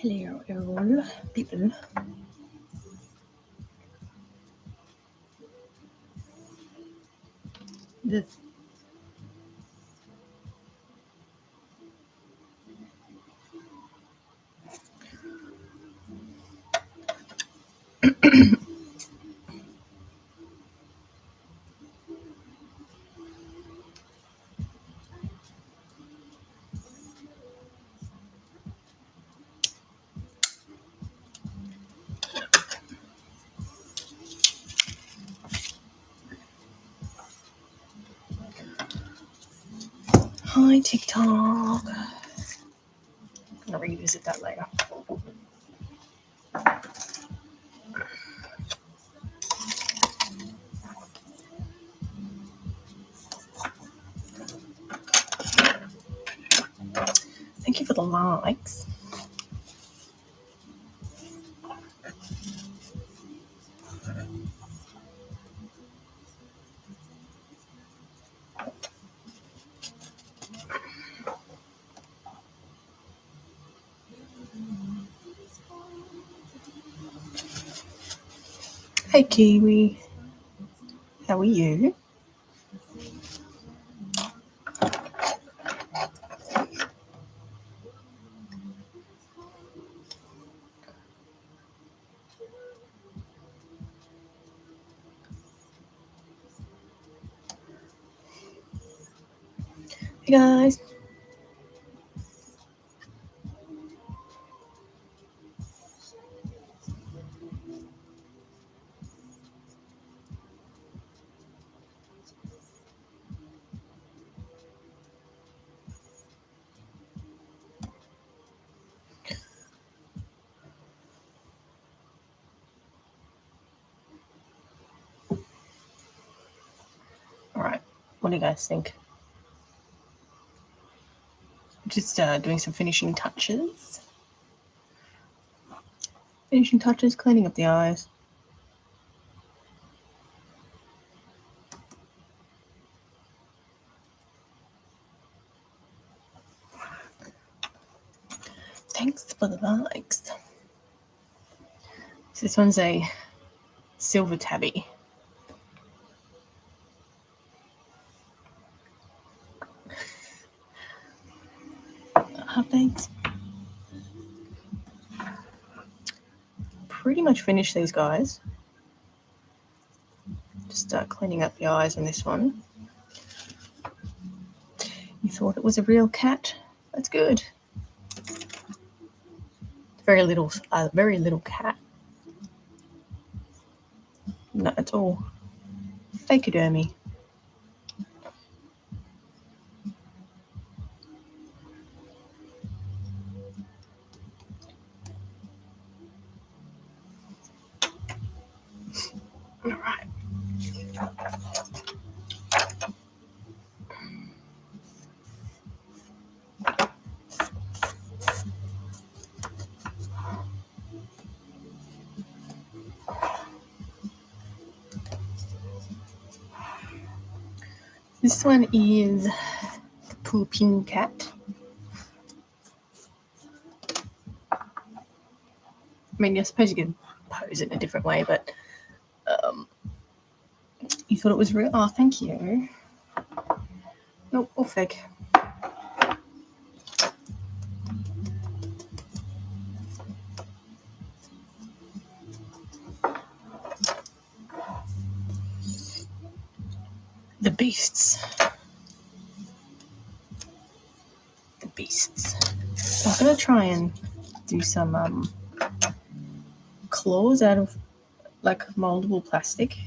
Hello, all people. This Hi, TikTok. I'm gonna revisit that later. Thank you for the likes. Hey, Kiwi. How are you? Hey, guys. All right. What do you guys think? Just doing some finishing touches. Finishing touches, cleaning up the eyes. Thanks for the likes. So this one's a silver tabby. Thanks. Pretty much finished these guys. Just start cleaning up the eyes on this one. You thought it was a real cat? That's good. Very little cat. No, it's all fakeadermy. All right. This one is the pooping cat. I mean, I suppose you can pose it in a different way, but you thought it was real? Oh, thank you. Nope, all fake. The beasts. The beasts. So I'm going to try and do some claws out of like moldable plastic.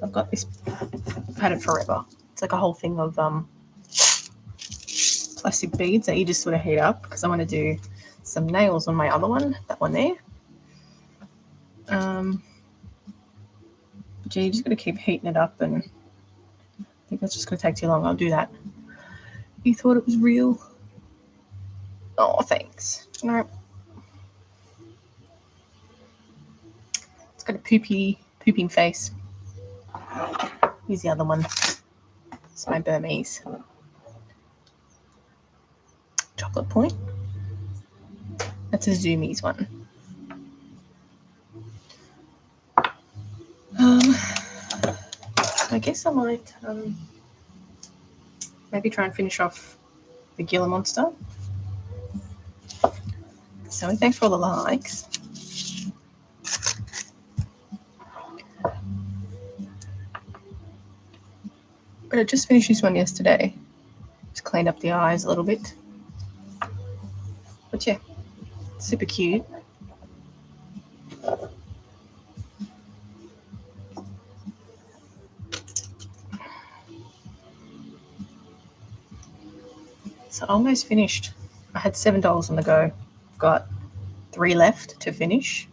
I've got this, I've had it forever. It's like a whole thing of plastic beads that you just sort of heat up because I want to do some nails on my other one, that one there. But yeah, you just got to keep heating it up, and I think that's just going to take too long. I'll do that. You thought it was real? Oh, thanks. No. It's got a pooping face. Here's the other one. It's my Burmese. Chocolate point. That's a Zoomies one. I guess I might maybe try and finish off the Gila Monster. So thanks for all the likes. But I just finished this one yesterday. Just cleaned up the eyes a little bit. But yeah, super cute. So almost finished. I had $7 on the go. I've got 3 left to finish,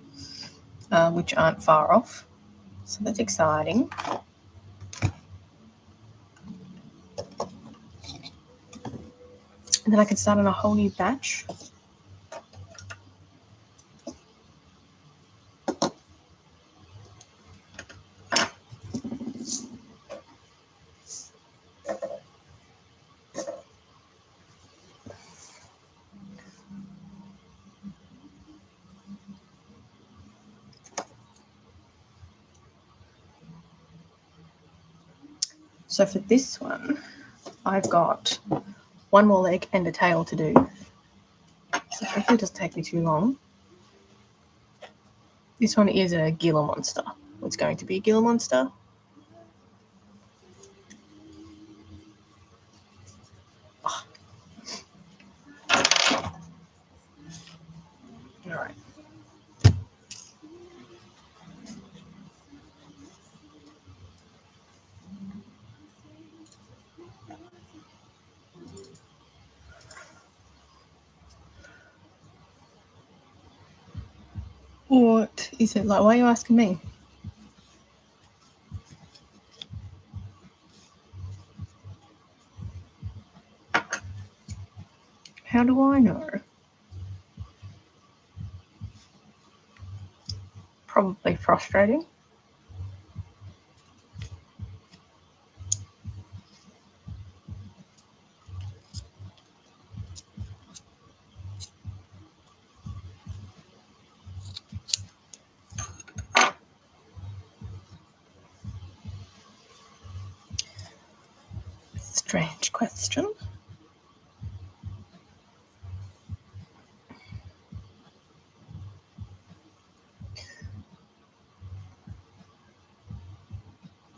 which aren't far off. So that's exciting. And then I can start on a whole new batch. So for this one, I've got 1 more leg and a tail to do. So hopefully it doesn't take me too long. This one is a Gila Monster. It's going to be a Gila Monster. Oh. All right. What is it like? Why are you asking me? How do I know? Probably frustrating. Strange question.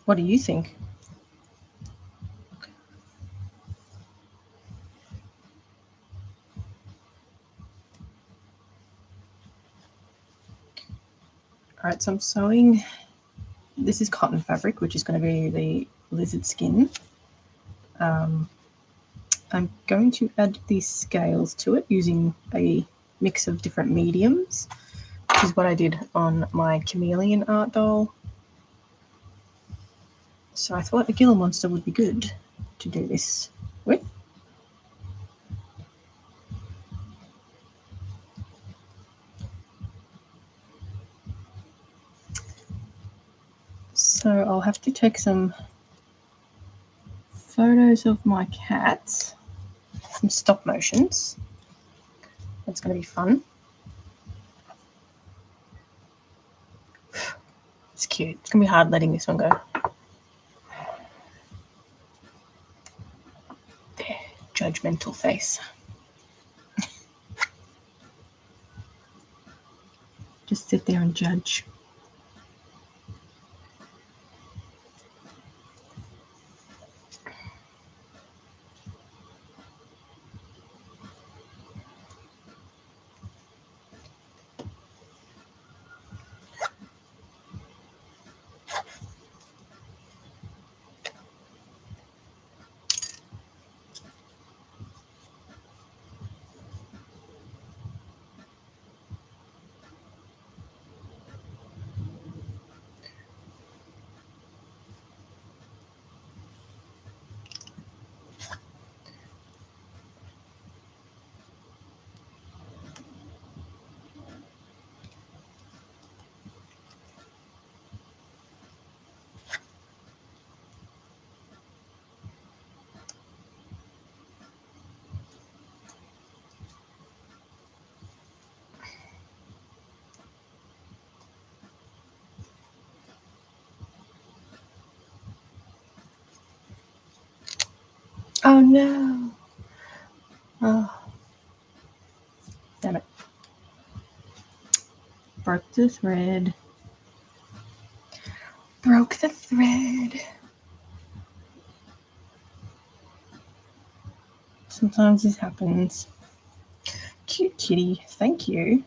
What do you think? All right, so I'm sewing. This is cotton fabric, which is going to be the lizard skin. I'm going to add these scales to it using a mix of different mediums, which is what I did on my chameleon art doll. So I thought a Gila Monster would be good to do this with. So I'll have to take some photos of my cats, some stop motions. That's going to be fun. It's cute. It's going to be hard letting this one go. There, judgmental face. Just sit there and judge. Oh no. Oh, damn it. Broke the thread. Broke the thread. Sometimes this happens. Cute kitty. Thank you.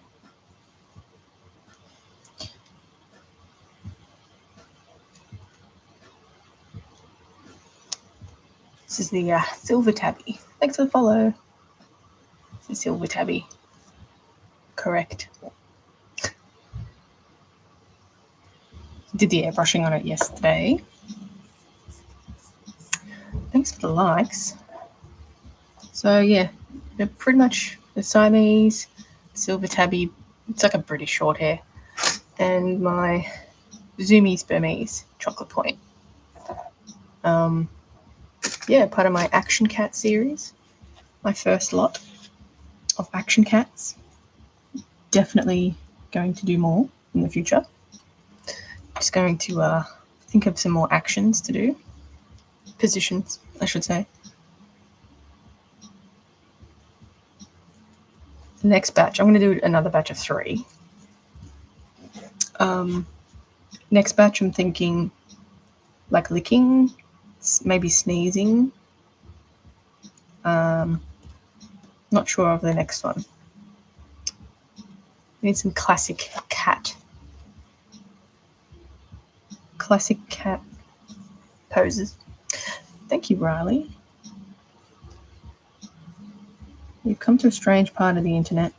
This is the silver tabby. Thanks for the follow. It's the silver tabby. Correct. Did the airbrushing on it yesterday. Thanks for the likes. So yeah, they're pretty much the Siamese, silver tabby. It's like a British short hair, and my Zoomies Burmese chocolate point. Yeah, part of my Action Cat series. My first lot of Action Cats. Definitely going to do more in the future. Just going to think of some more actions to do. Positions, I should say. The next batch, I'm going to do another batch of 3. Next batch, I'm thinking like licking, maybe sneezing. Not sure of the next one. I need some classic cat poses. Thank you, Riley. You've come to a strange part of the internet.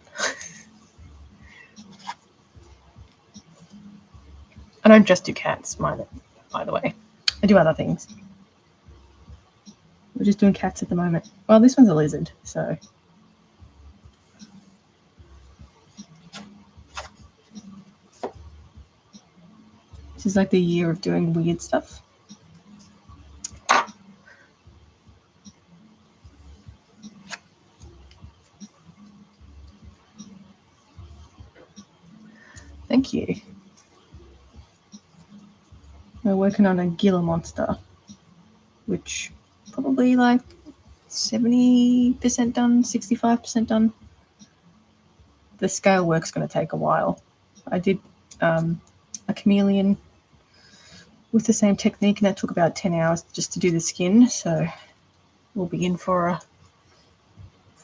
I don't just do cats, by the way. I do other things. We're just doing cats at the moment. Well, this one's a lizard, so. This is like the year of doing weird stuff. Thank you. We're working on a Gila monster, which probably like 70% done, 65% done. The scale work's going to take a while. I did a chameleon with the same technique, and that took about 10 hours just to do the skin. So we'll be in for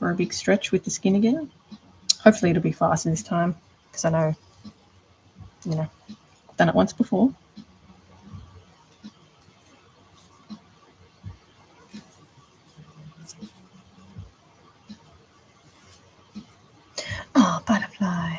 a big stretch with the skin again. Hopefully it'll be faster this time, because I know, I've done it once before. Oh, butterfly.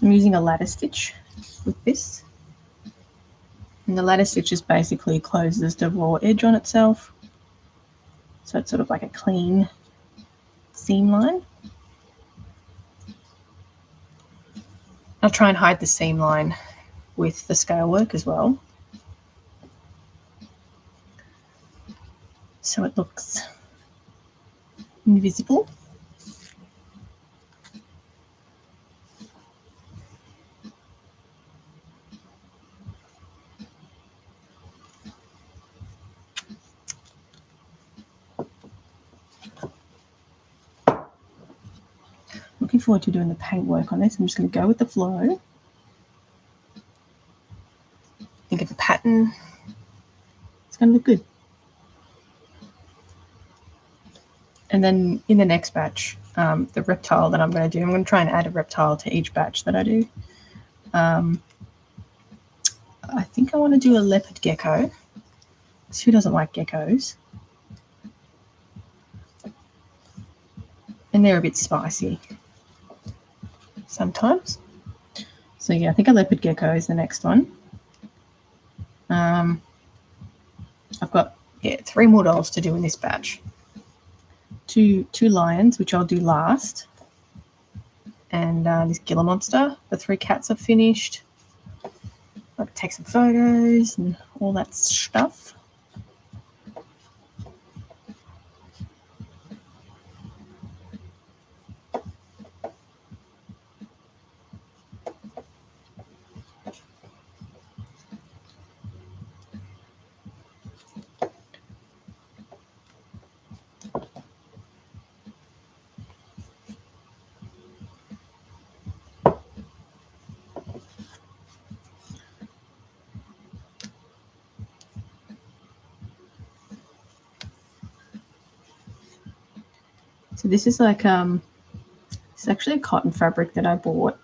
I'm using a ladder stitch with this. And the ladder stitch just basically closes the raw edge on itself. So it's sort of like a clean seam line. I'll try and hide the seam line with the scale work as well, so it looks invisible. Looking forward to doing the paint work on this. I'm just going to go with the flow. Think of a pattern. It's going to look good. And then in the next batch, the reptile that I'm going to do, I'm going to try and add a reptile to each batch that I do. I think I want to do a leopard gecko. Who doesn't like geckos? And they're a bit spicy sometimes. So yeah, I think a leopard gecko is the next one. I've got 3 more dolls to do in this batch. Two lions, which I'll do last. and this Gila monster. The 3 cats are finished. I'll take some photos and all that stuff. So this is like it's actually a cotton fabric that I bought.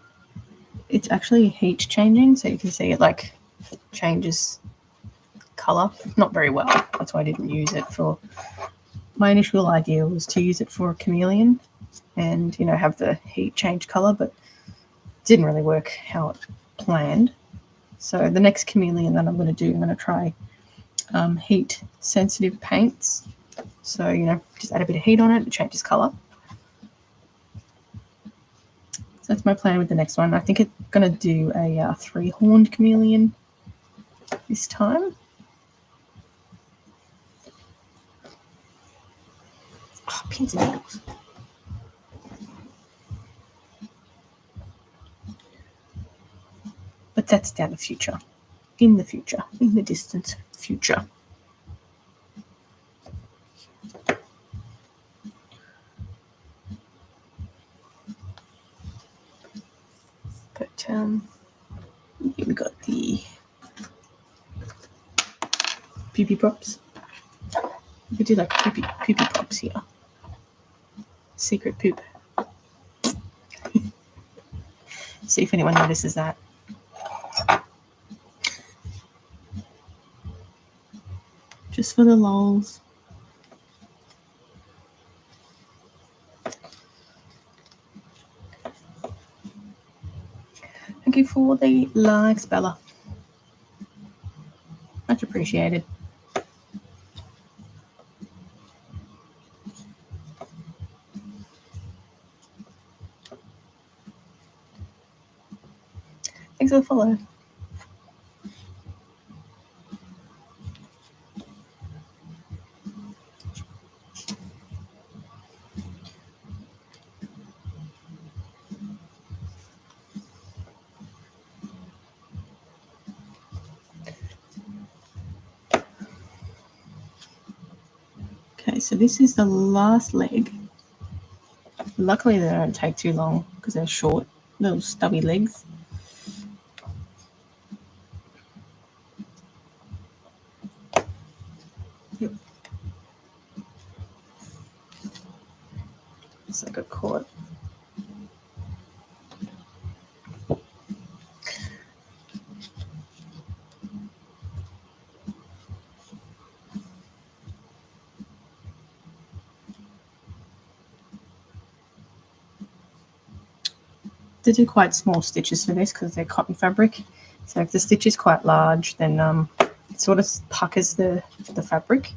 It's actually heat changing, so you can see it like changes color. Not very well. That's why I didn't use it for. My initial idea was to use it for a chameleon, and have the heat change color, but it didn't really work how it planned. So the next chameleon that I'm going to do, I'm going to try heat sensitive paints. So just add a bit of heat on it, it changes color. So that's my plan with the next one. I think it's going to do a 3-horned chameleon this time. Oh, pins and needles. But that's down the future. In the future. In the distant future. But we got the pee-pee props. We could do like pee-pee props here. Secret poop. See if anyone notices that. Just for the lols. Thank you for the likes, Bella. Much appreciated. Thanks for the follow. Okay, so this is the last leg. Luckily, they don't take too long because they're short, little stubby legs. Yep. It's like a cord. They do quite small stitches for this because they're cotton fabric. So if the stitch is quite large, then it sort of puckers the fabric.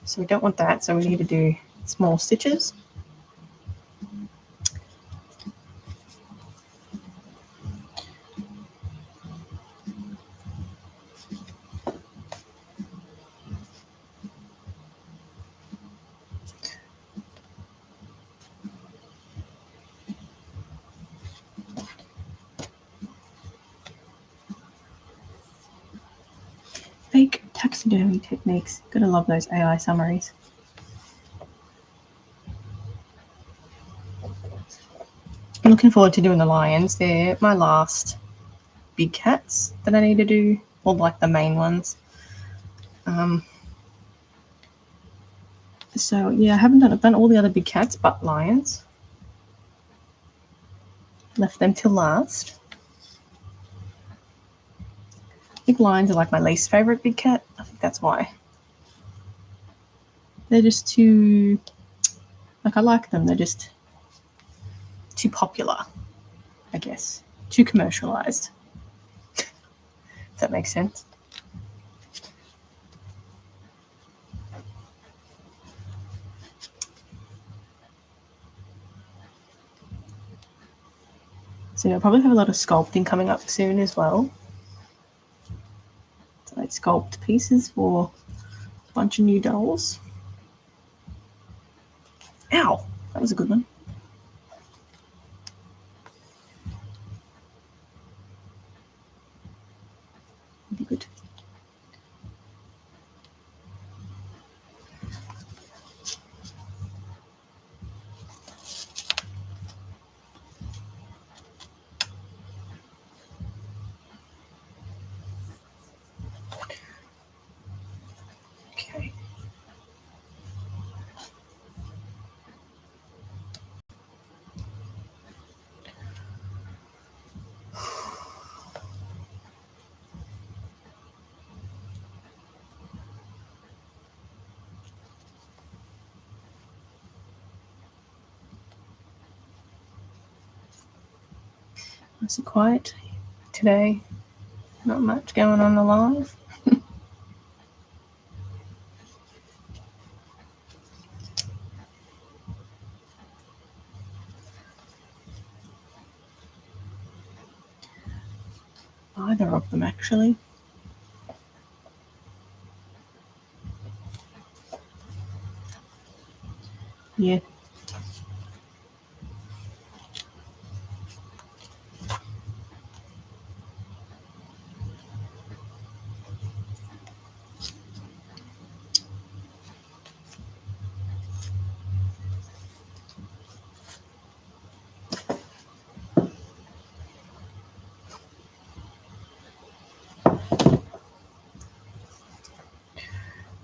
So we don't want that. So we need to do small stitches. Fake taxidermy techniques. Gotta love those AI summaries. I'm looking forward to doing the lions. They're my last big cats that I need to do, or like the main ones. So yeah, I haven't done. I've done all the other big cats, but lions. Left them till last. I think lions are like my least favorite big cat. I think that's why. They're just too. Like I like them. They're just too popular, I guess. Too commercialized. If that makes sense. So I'll probably have a lot of sculpting coming up soon as well. So I sculpt pieces for a bunch of new dolls. Ow! That was a good one. Be good. Okay. Nice and quiet today. Not much going on the live. Either of them, actually. Yeah.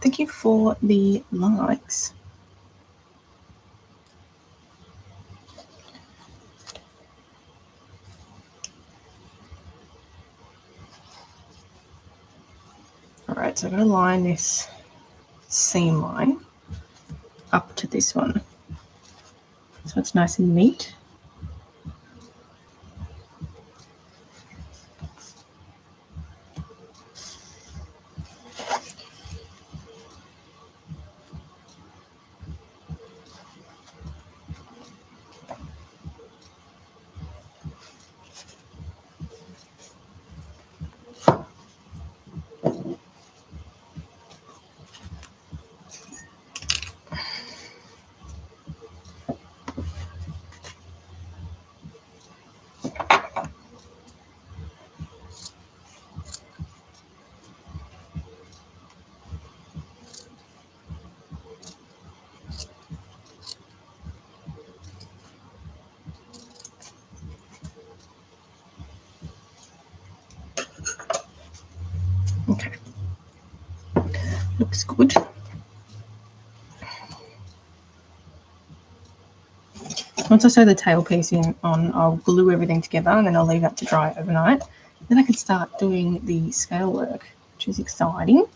Thank you for the likes. Alright, so I'm going to line this seam line up to this one. So it's nice and neat. Okay. Looks good. Once I sew the tail piece on, I'll glue everything together and then I'll leave that to dry overnight. Then I can start doing the scale work, which is exciting.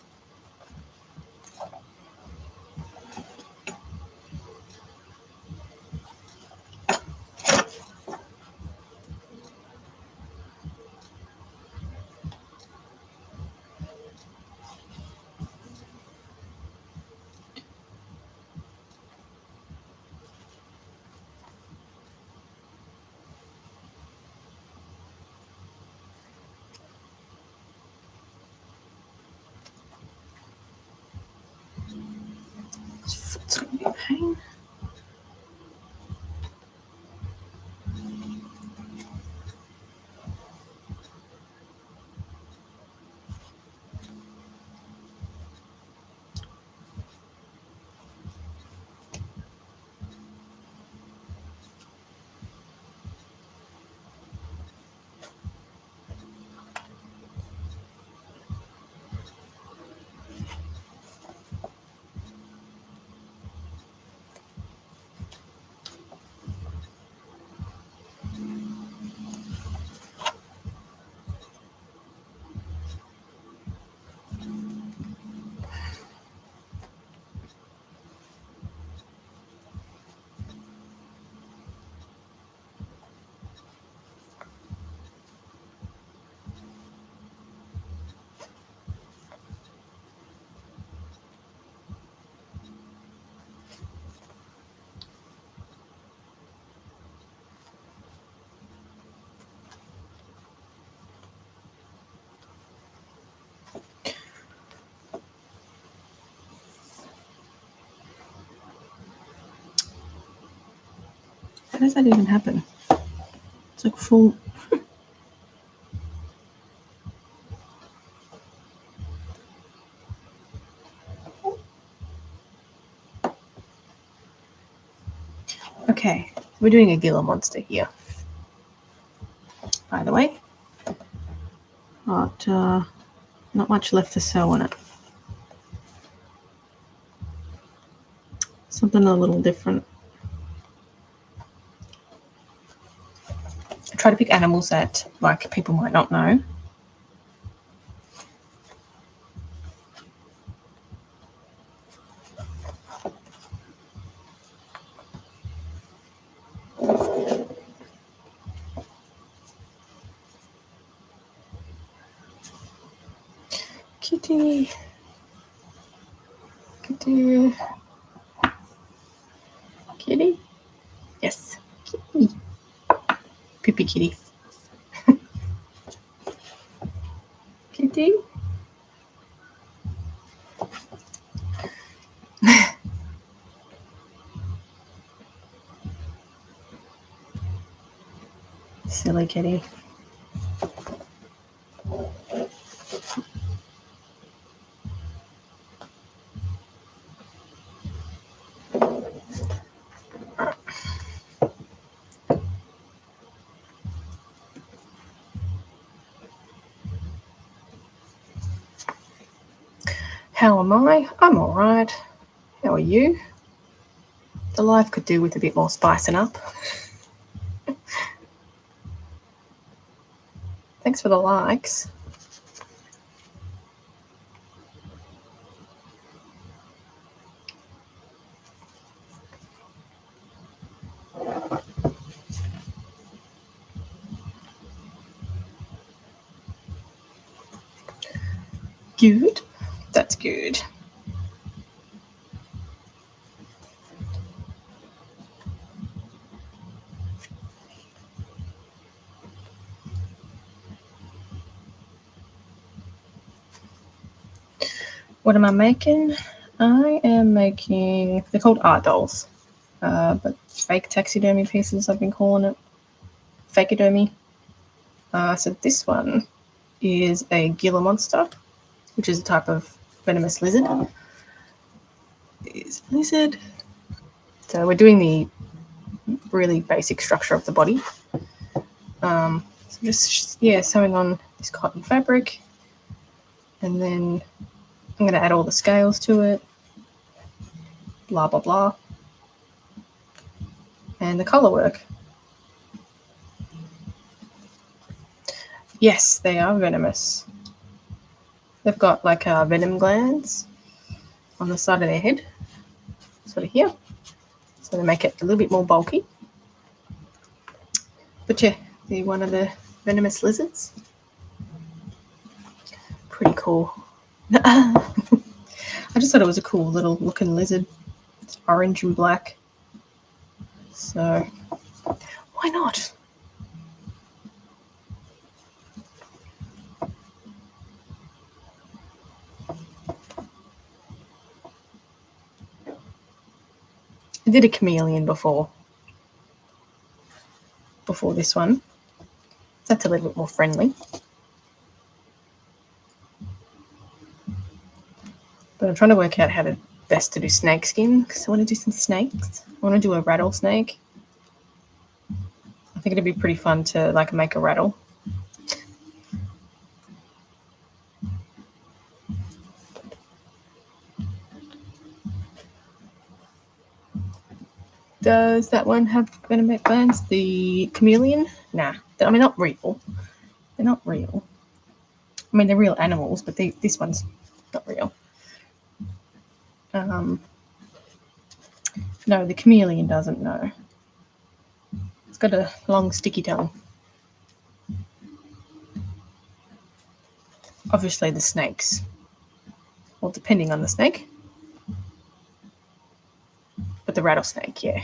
It's going to be a pain. does that even happen? It's like full. Okay, we're doing a Gila monster here, by the way. But not much left to sew on it. Something a little different. I try to pick animals that like people might not know. Kitty. Kitty. Kitty. Yes. Kitty. Pippy kitty. Kitty. Silly kitty. How am I? I'm alright. How are you? The life could do with a bit more spicing up. Thanks for the likes. Good. That's good. What am I making? I am making, they're called art dolls, but fake taxidermy pieces I've been calling it. Fakeadermy. So this one is a Gila monster, which is a type of venomous lizard. Is lizard. So we're doing the really basic structure of the body. So just, sewing on this cotton fabric, and then I'm going to add all the scales to it, blah, blah, blah, and the colour work. Yes, they are venomous. They've got like venom glands on the side of their head, sort of here, so they make it a little bit more bulky. But yeah, they're one of the venomous lizards. Pretty cool. I just thought it was a cool little looking lizard. It's orange and black. So why not? I did a chameleon before this one. That's a little bit more friendly. But I'm trying to work out how to best to do snake skin, because I want to do some snakes. I want to do a rattlesnake. I think it'd be pretty fun to like make a rattle. Does that one have venomous glands? The chameleon? Nah. I mean, not real. They're not real. I mean, they're real animals, but this one's not real. No, the chameleon doesn't know. It's got a long, sticky tongue. Obviously, the snakes. Well, depending on the snake. But the rattlesnake, yeah.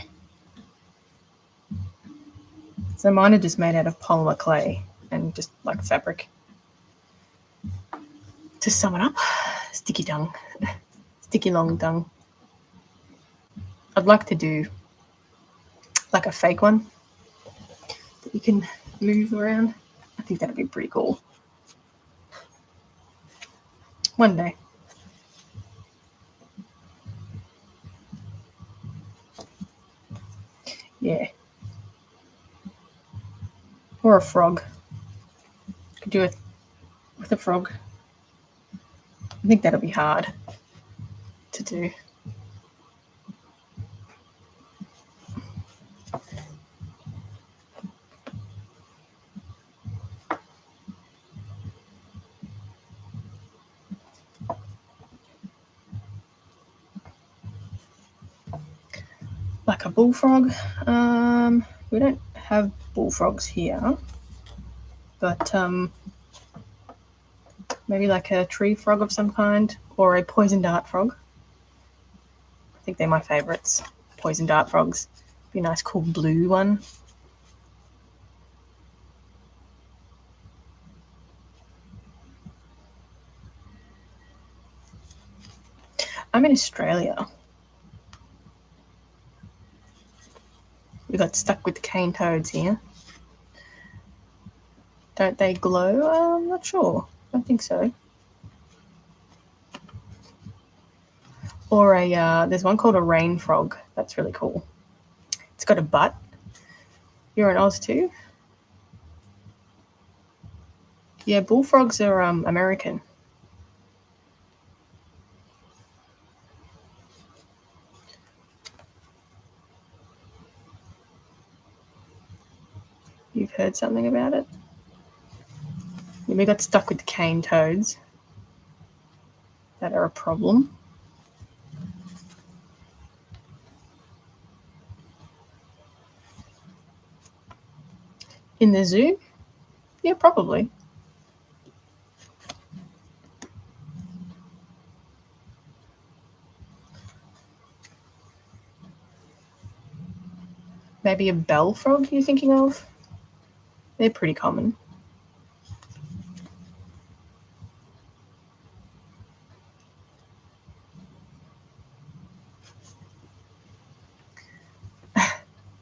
So mine are just made out of polymer clay and just like fabric. To sum it up, sticky tongue. Sticky long tongue. I'd like to do like a fake one that you can move around. I think that'd be pretty cool. One day. Yeah. Or a frog. Could do it with a frog. I think that'll be hard to do. Like a bullfrog. We don't have bullfrogs here, but maybe like a tree frog of some kind, or a poison dart frog. I think they're my favourites. Poison dart frogs. Be a nice cool blue one. I'm in Australia. We got stuck with the cane toads here. Don't they glow? I'm not sure. I don't think so. Or there's one called a rain frog. That's really cool. It's got a butt. You're in Oz too? Yeah, bullfrogs are American. You've heard something about it? Yeah, we got stuck with the cane toads that are a problem. In the zoo? Yeah, probably. Maybe a bell frog you're thinking of? They're pretty common.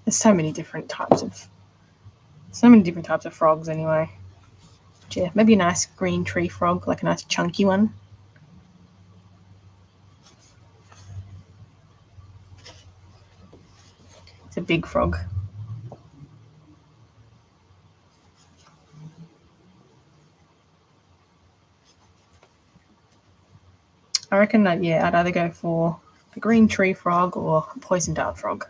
There's so many different types of frogs anyway. But yeah, maybe a nice green tree frog, like a nice chunky one. It's a big frog. I reckon that, yeah, I'd either go for a green tree frog or a poison dart frog.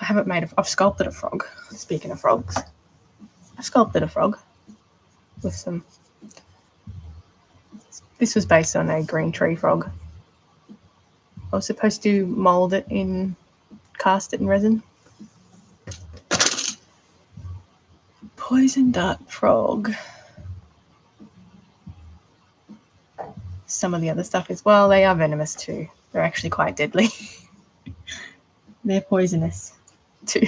I've sculpted a frog. Speaking of frogs, I've sculpted a frog with some. This was based on a green tree frog. I was supposed to mold it cast it in resin. Poison dart frog. Some of the other stuff is, well, they are venomous too. They're actually quite deadly. They're poisonous too.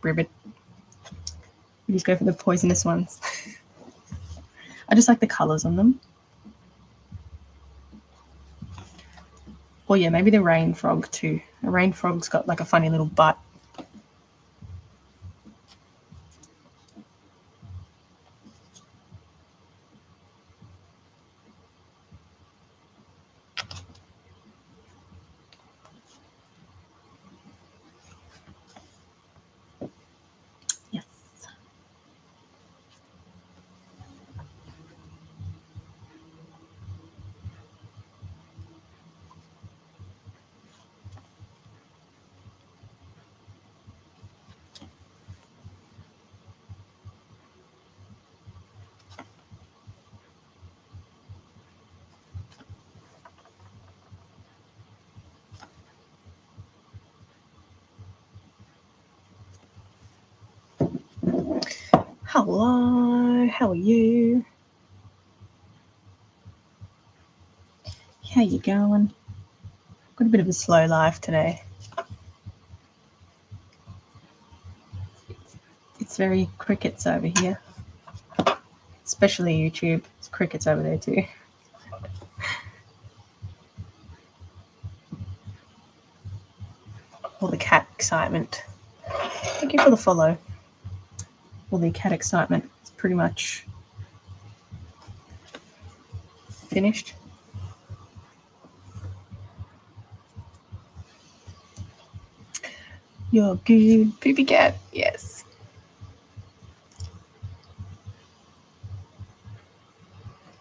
Ribbit. We just go for the poisonous ones. I just like the colours on them. Or yeah, maybe the rain frog too. A rain frog's got like a funny little butt. Yes. Hello, how are you? How you going? Got a bit of a slow life today. It's very crickets over here. especially YouTube. There's crickets over there too. All the cat excitement. Thank you for the follow. All the cat excitement. It's pretty much finished. You're good, poopy cat. Yes.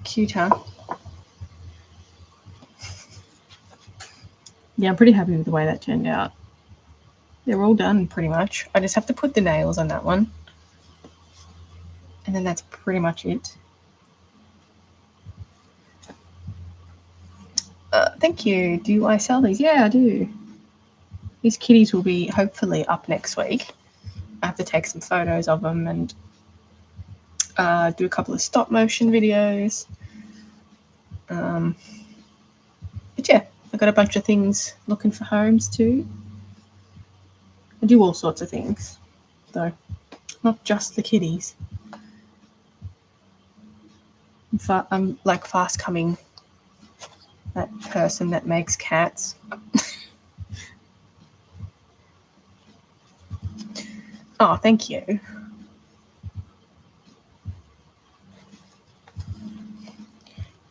Cute, huh? Yeah, I'm pretty happy with the way that turned out. They're all done pretty much. I just have to put the nails on that one. And then that's pretty much it. Thank you. Do I sell these? Yeah, I do. These kitties will be hopefully up next week. I have to take some photos of them and do a couple of stop motion videos. But yeah, I got a bunch of things looking for homes too. I do all sorts of things, though, not just the kitties. I'm like fast coming, that person that makes cats. Oh, thank you.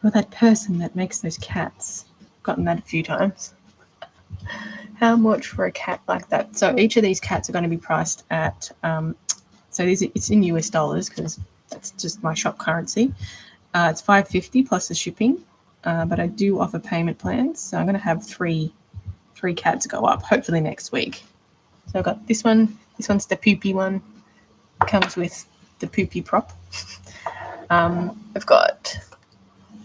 You're that person that makes those cats. Gotten that a few times. How much for a cat like that? So each of these cats are going to be priced at, it's in US dollars because that's just my shop currency. It's $5.50 plus the shipping, but I do offer payment plans. So I'm going to have three cats go up, hopefully next week. So I've got this one. This one's the poopy one. Comes with the poopy prop. I've got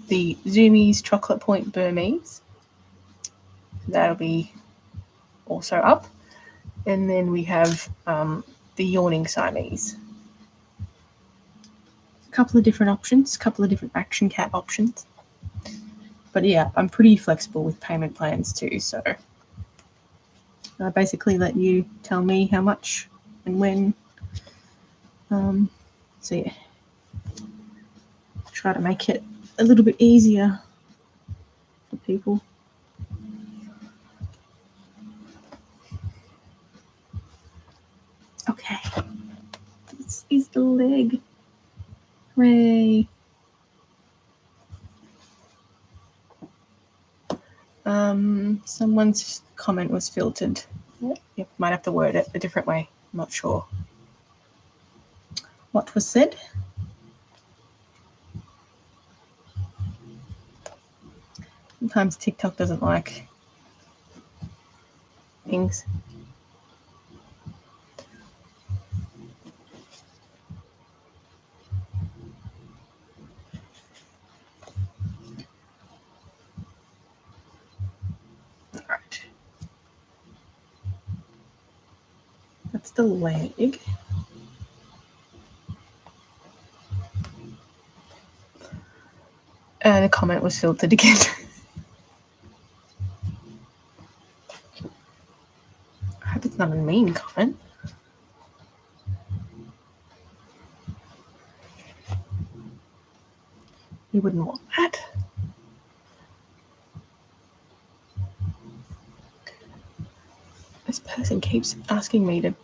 the Zoomies Chocolate Point Burmese. That'll be also up. And then we have the Yawning Siamese. A couple of different options, a couple of different action cat options. But yeah, I'm pretty flexible with payment plans too. So I basically let you tell me how much and when. So yeah, try to make it a little bit easier for people. Okay, this is the leg. Hooray. Someone's comment was filtered. Yep, might have to word it a different way. I'm not sure what was said. Sometimes TikTok doesn't like things. All right. That's the leg. The comment was filtered again. I hope it's not a mean comment. You wouldn't want that. This person keeps asking me to...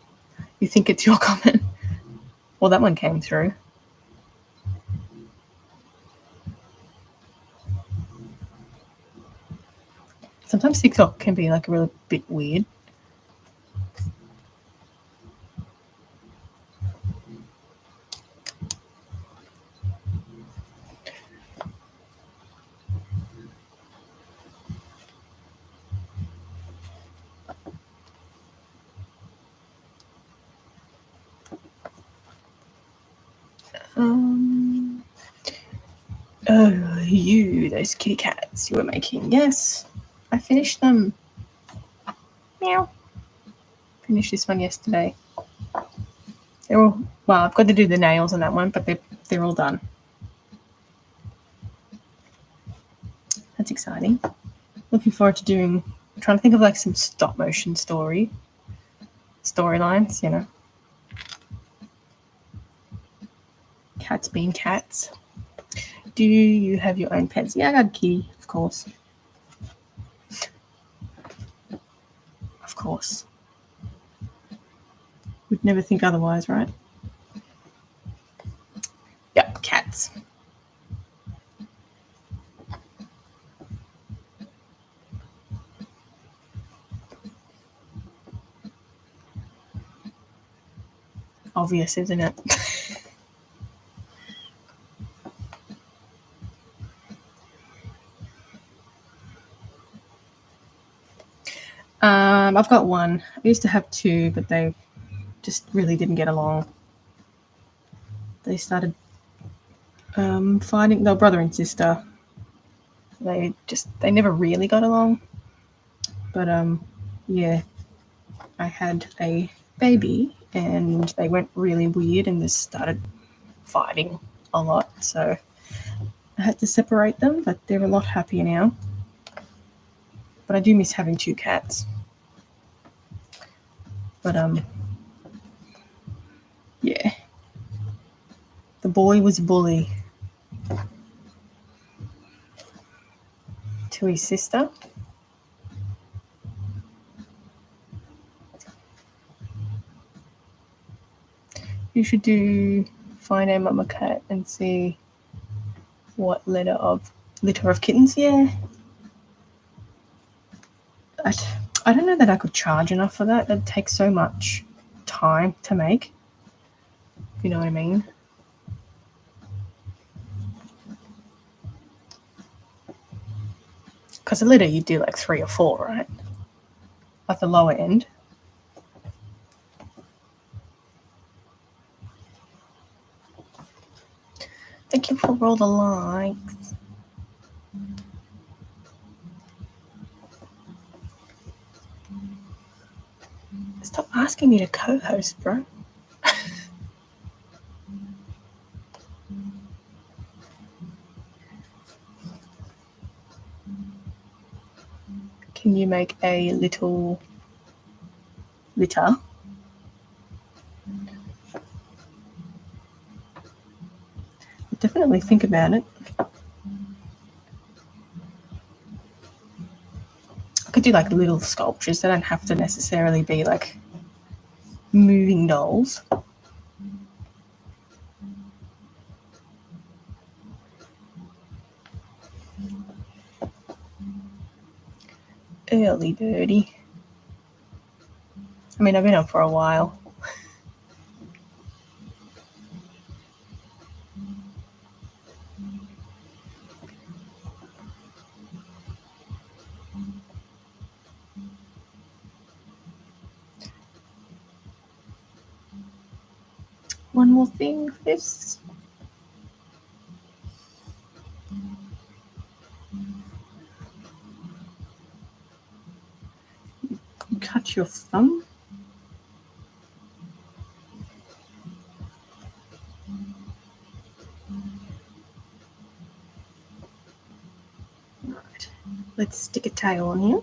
You think it's your comment? Well, that one came through. Sometimes TikTok can be like a really bit weird. Oh, those kitty cats you were making. Yes, I finished them. Meow. Finished this one yesterday. They're all, well, I've got to do the nails on that one, but they're all done. That's exciting. Looking forward to trying to think of like some stop motion storylines, Cats being cats. Do you have your own pets? Yeah, I got a kitty, of course. Of course. Would never think otherwise, right? Yep, cats. Obvious, isn't it? I've got one. I used to have two, but they just really didn't get along. They started fighting. They were brother and sister. They never really got along. But yeah, I had a baby, and they went really weird and just started fighting a lot. So I had to separate them, but they're a lot happier now. But I do miss having two cats. But yeah, the boy was a bully to his sister. You should do find a mama cat and see what litter of kittens. Yeah, I don't know that I could charge enough for that. That takes so much time to make. If you know what I mean. Because a litter you do like 3 or 4, right? At the lower end. Thank you for all the likes. Stop asking me to co-host, bro. Can you make a little litter? Definitely think about it. I could do like little sculptures. They don't have to necessarily be like moving dolls. Early birdie. I mean, I've been up for a while. One more thing for this. Cut your thumb. Right. Let's stick a tail on here.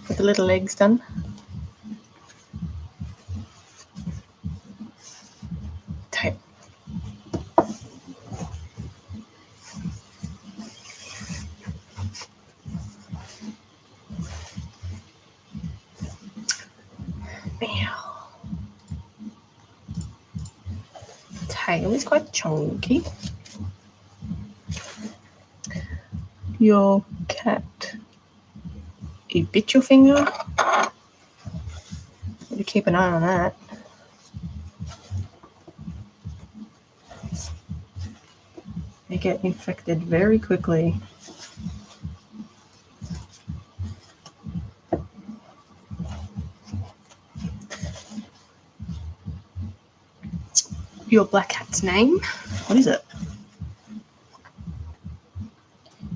Got the little legs done. Tail. Tail is quite chunky. Your cat. He bit your finger. Better keep an eye on that. They get infected very quickly. Your black cat's name? What is it?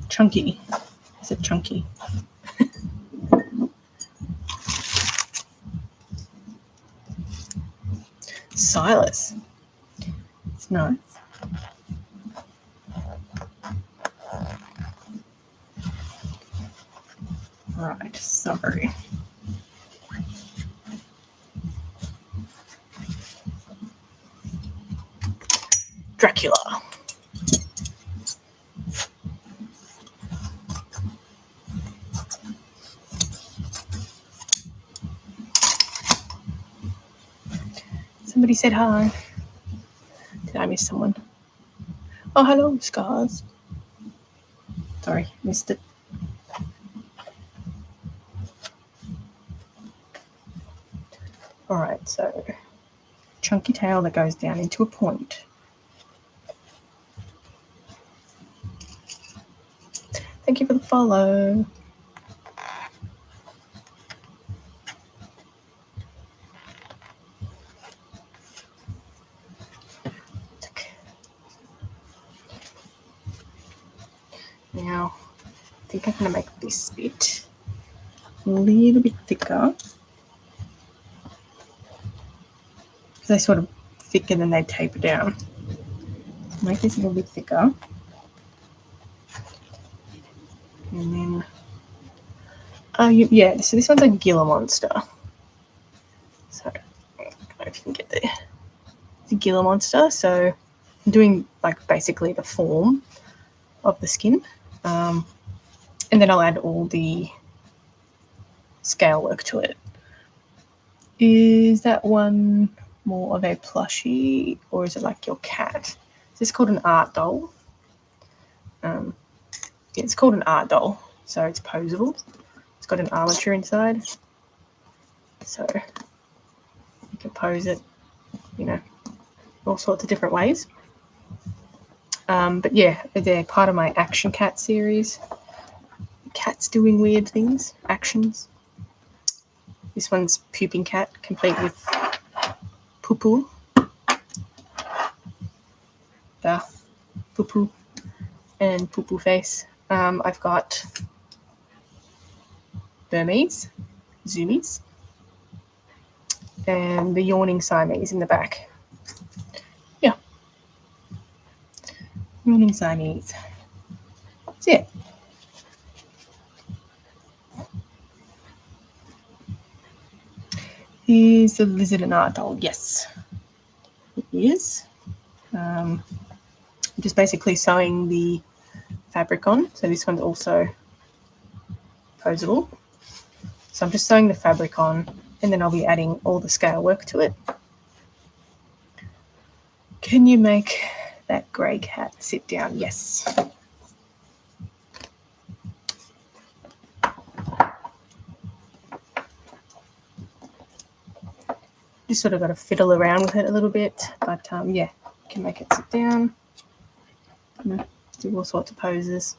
Chunky. Is it Chunky? Silas. It's nice. Right. Sorry. Dracula. Somebody said hi. Did I miss someone? Oh, hello, Scars. Sorry, missed it. All right, so chunky tail that goes down into a point. Thank you for the follow. Now, I think I'm going to make this bit a little bit thicker. Because they sort of thicken and they taper down. Make this a little bit thicker. And then, yeah, so this one's a Gila Monster. So, I don't know if you can get there. It's a Gila Monster, so I'm doing like basically the form of the skin. And then I'll add all the scale work to it. Is that one more of a plushie or is it like your cat? Is this called an art doll? Yeah, it's called an art doll, so it's posable. It's got an armature inside, so you can pose it, you know, all sorts of different ways. But yeah, they're part of my Action Cat series. Cats doing weird things, actions. This one's Pooping Cat, complete with poo-poo. The poo-poo and poo-poo face. I've got Burmese, Zoomies, and the Yawning Siamese in the back. Yeah. Yawning Siamese. That's it. Is the lizard an art doll? Yes, it is. Just basically sewing the fabric on. So this one's also posable. So I'm just sewing the fabric on and then I'll be adding all the scale work to it. Can you make that grey cat sit down? Yes. Just sort of got to fiddle around with it a little bit, but yeah, you can make it sit down. Do all sorts of poses.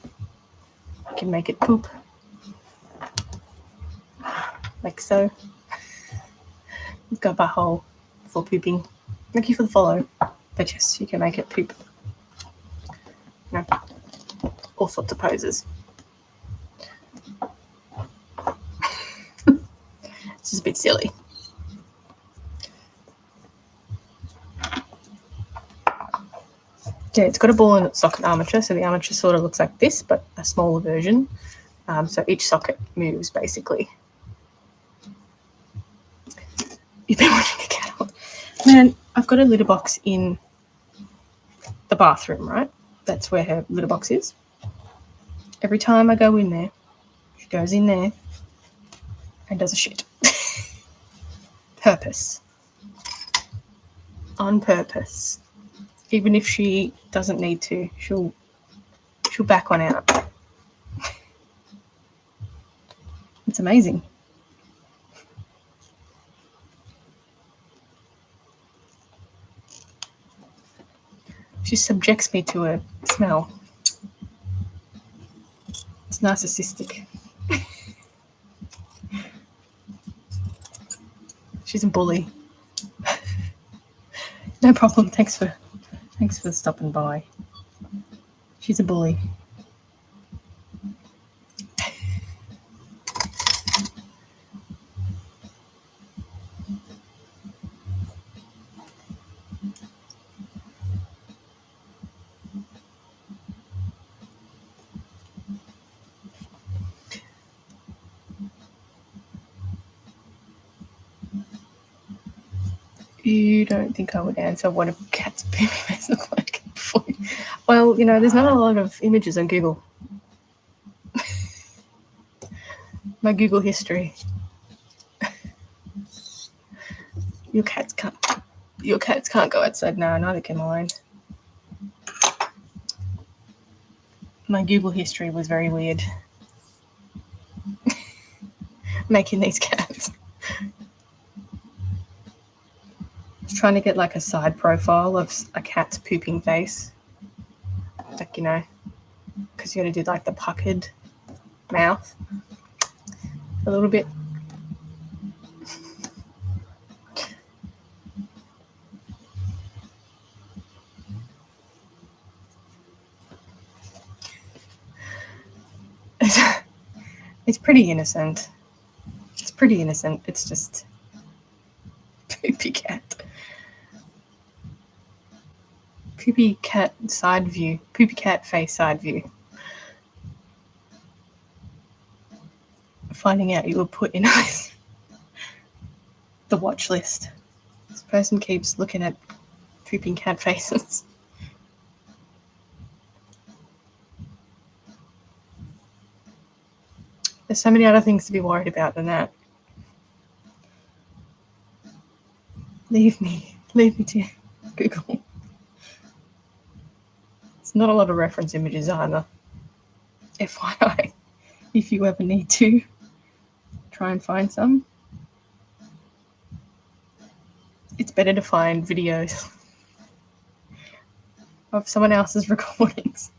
You can make it poop, like so. You've got a hole for pooping. Thank you for the follow. But yes, you can make it poop. You know, all sorts of poses. It's just a bit silly. Yeah, it's got a ball and socket armature, so the armature sort of looks like this, but a smaller version. So each socket moves, basically. You've been watching the cat. Man, I've got a litter box in the bathroom, right? That's where her litter box is. Every time I go in there, she goes in there and does a shit. Purpose. On purpose. Even if she doesn't need to, she'll back one out. It's amazing. She subjects me to a smell. It's narcissistic. She's a bully. No problem. Thanks for stopping by. She's a bully. You don't think I would answer what a cat's poopy face looks like? Well, you know, there's not a lot of images on Google. My Google history. Your cats can't go outside now, neither can mine. My Google history was very weird. Making these cats. I was trying to get like a side profile of a cat's pooping face. Like, you know, because you got to do like the puckered mouth a little bit. It's pretty innocent. It's pretty innocent. It's just poopy cat. Poopy cat side view. Poopy cat face side view. Finding out you were put in the watch list. This person keeps looking at pooping cat faces. There's so many other things to be worried about than that. Leave me to Google. It's not a lot of reference images either. FYI, if you ever need to try and find some, it's better to find videos of someone else's recordings.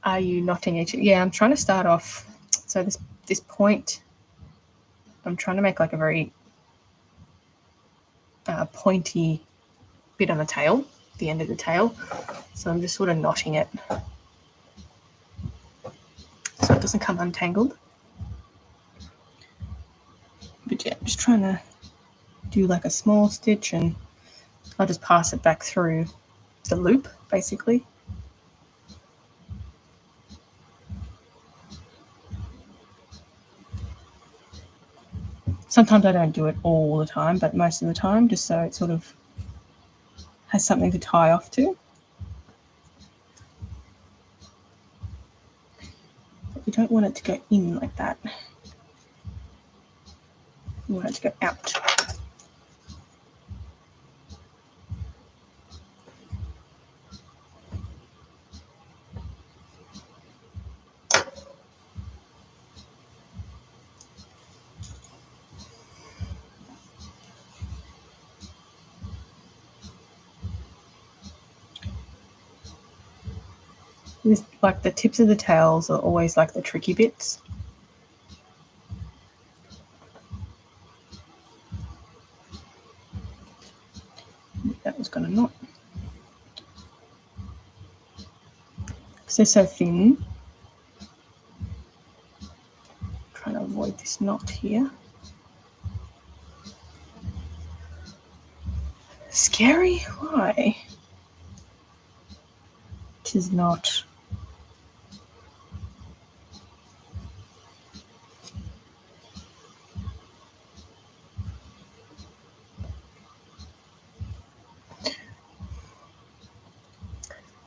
Are you knotting each? Yeah, I'm trying to start off. So this point, I'm trying to make like a very pointy bit on the tail, the end of the tail. So I'm just sort of knotting it so it doesn't come untangled. But yeah, I'm just trying to do like a small stitch and I'll just pass it back through the loop, basically. Sometimes I don't do it all the time, but most of the time, just so it sort of has something to tie off to. But we don't want it to go in like that. We want it to go out. Like the tips of the tails are always like the tricky bits. That was going to knot. Because they're so thin. I'm trying to avoid this knot here. Scary? Why? It is not.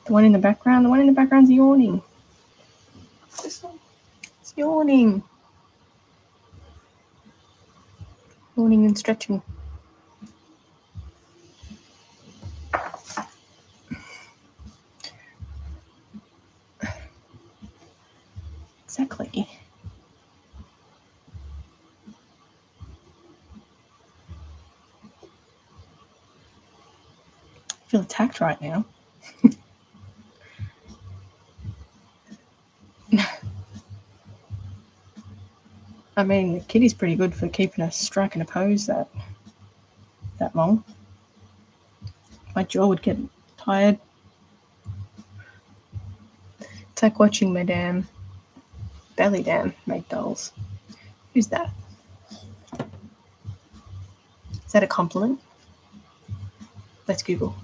The one in the background's yawning. This one, it's yawning. Yawning and stretching. Exactly. I feel attacked right now. I mean, the kitty's pretty good for keeping us striking a pose that long. My jaw would get tired. It's like watching Madame Belly Dan make dolls. Who's that? Is that a compliment? Let's Google.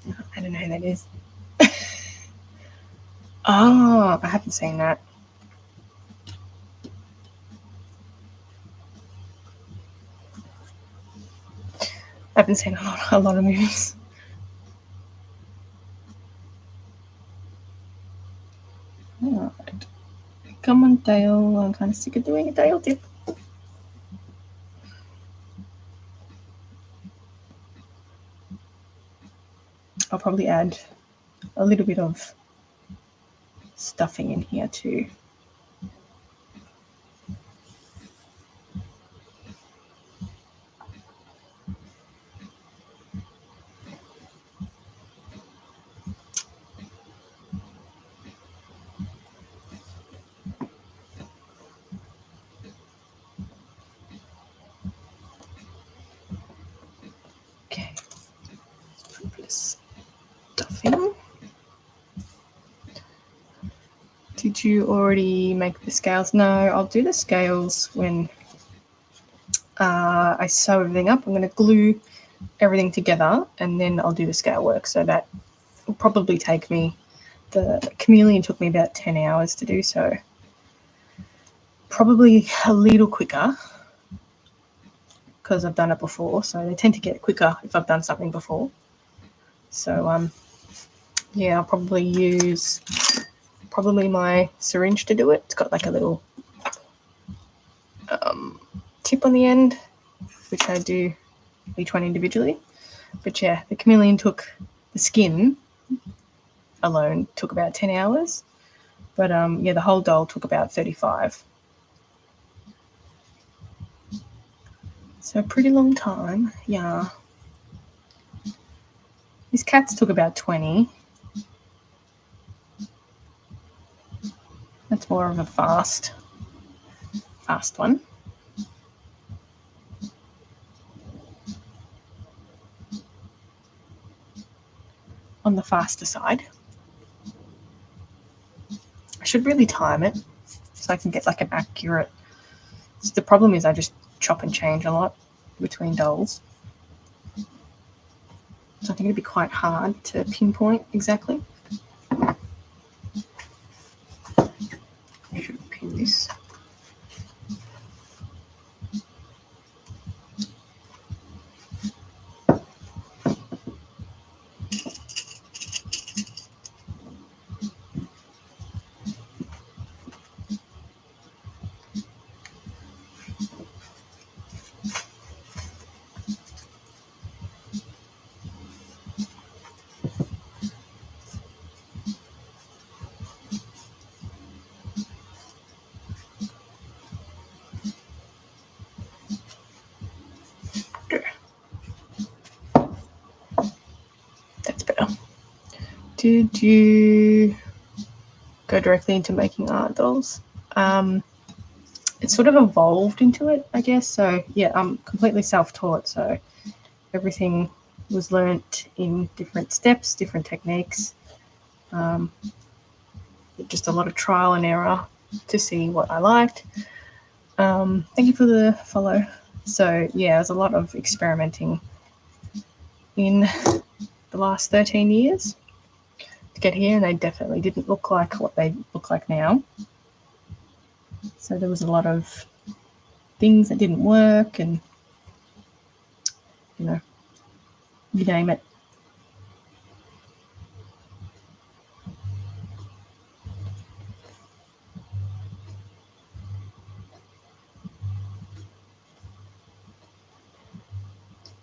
I don't know who that is. Oh, I haven't seen that. I haven't seen a lot of movies. Alright. Come on, Dale. I'm kind of sick of doing a Dale dip. I'll probably add a little bit of stuffing in here too. Okay, let's put a bit of stuffing. Did you already make the scales? No, I'll do the scales when I sew everything up. I'm going to glue everything together and then I'll do the scale work. So that will probably take me, the chameleon took me about 10 hours to do, so probably a little quicker because I've done it before. So they tend to get quicker if I've done something before. So yeah, I'll probably use my syringe to do it. It's got like a little tip on the end, which I do each one individually. But yeah, the chameleon took, the skin alone took about 10 hours. But yeah, the whole doll took about 35. So a pretty long time, yeah. These cats took about 20. That's more of a fast one. On the faster side. I should really time it so I can get like an accurate. So the problem is I just chop and change a lot between dolls. So I think it'd be quite hard to pinpoint exactly. I should pin this. That's better. Did you go directly into making art dolls? It sort of evolved into it, I guess. So yeah, I'm completely self-taught. So everything was learnt in different steps, different techniques. Just a lot of trial and error to see what I liked. Thank you for the follow. So yeah, there's a lot of experimenting in the last 13 years to get here, and they definitely didn't look like what they look like now. So there was a lot of things that didn't work, and you know, you name it.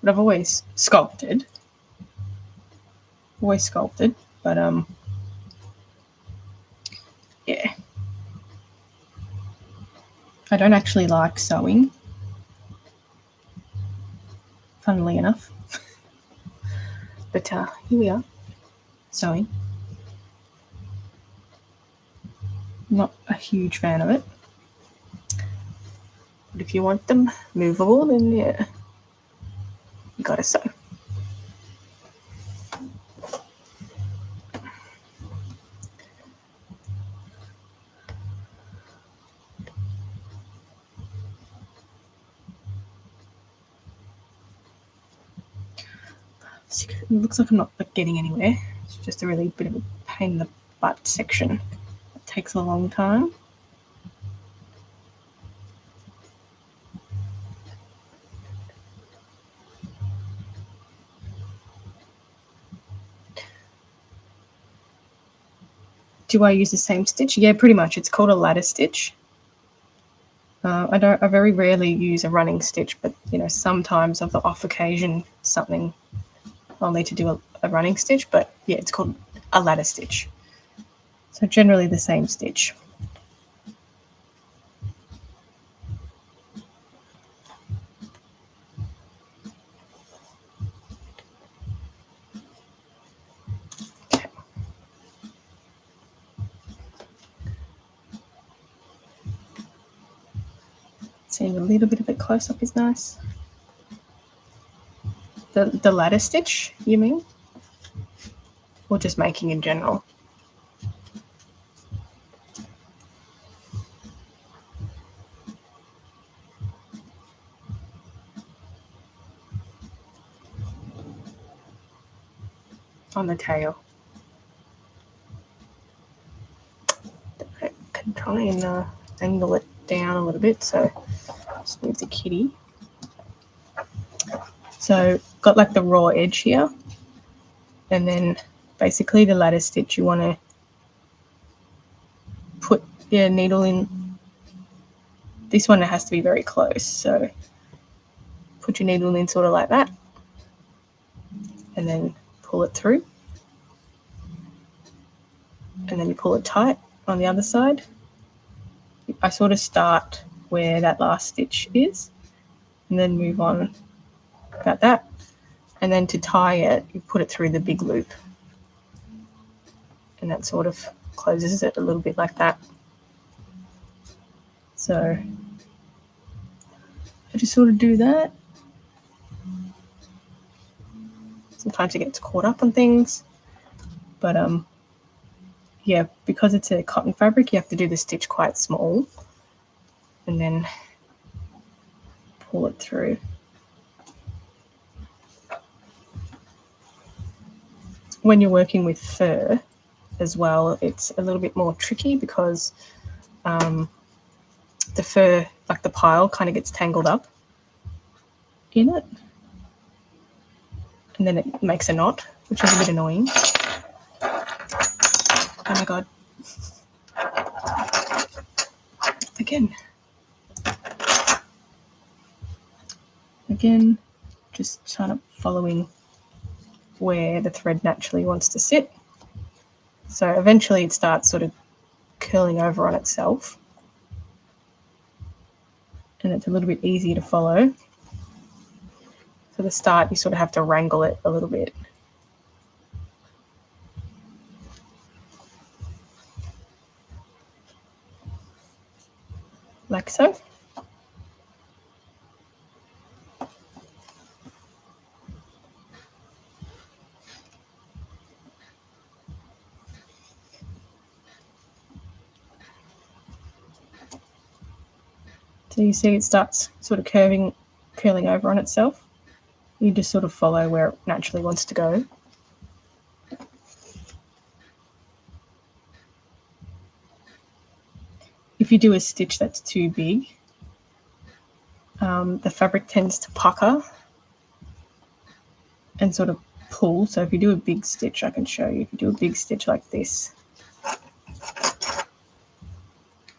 But I've always sculpted, but yeah, I don't actually like sewing, funnily enough. But here we are, sewing. Not a huge fan of it. But if you want them movable, then yeah, you gotta sew. it looks like I'm not getting anywhere. It's just a really bit of a pain in the butt section. It takes a long time. Do I use the same stitch? Yeah, pretty much. It's called a ladder stitch. I very rarely use a running stitch, but sometimes of the off occasion something I'll need to do a running stitch, but yeah, it's called a ladder stitch. So generally the same stitch. Seeing a little bit of it close up is nice. The ladder stitch, you mean? Or just making in general? On the tail. I can try and angle it down a little bit, so just move the kitty. So got like the raw edge here, and then basically the ladder stitch, you want to put your needle in. This one, it has to be very close, so put your needle in sort of like that, and then pull it through, and then you pull it tight on the other side. I sort of start where that last stitch is and then move on about that, and then to tie it you put it through the big loop, and that sort of closes it a little bit like that. So I just sort of do that. Sometimes it gets caught up on things, but yeah, because it's a cotton fabric, you have to do the stitch quite small and then pull it through. When you're working with fur as well, it's a little bit more tricky because the fur, like the pile, kind of gets tangled up in it, and then it makes a knot, which is a bit annoying. Oh my god. Again, just kind of following where the thread naturally wants to sit. So eventually it starts sort of curling over on itself, and it's a little bit easier to follow. For the start, you sort of have to wrangle it a little bit. Like so. So you see it starts sort of curling over on itself. You just sort of follow where it naturally wants to go. If you do a stitch that's too big, the fabric tends to pucker and sort of pull. So if you do a big stitch, I can show you. If you do a big stitch like this,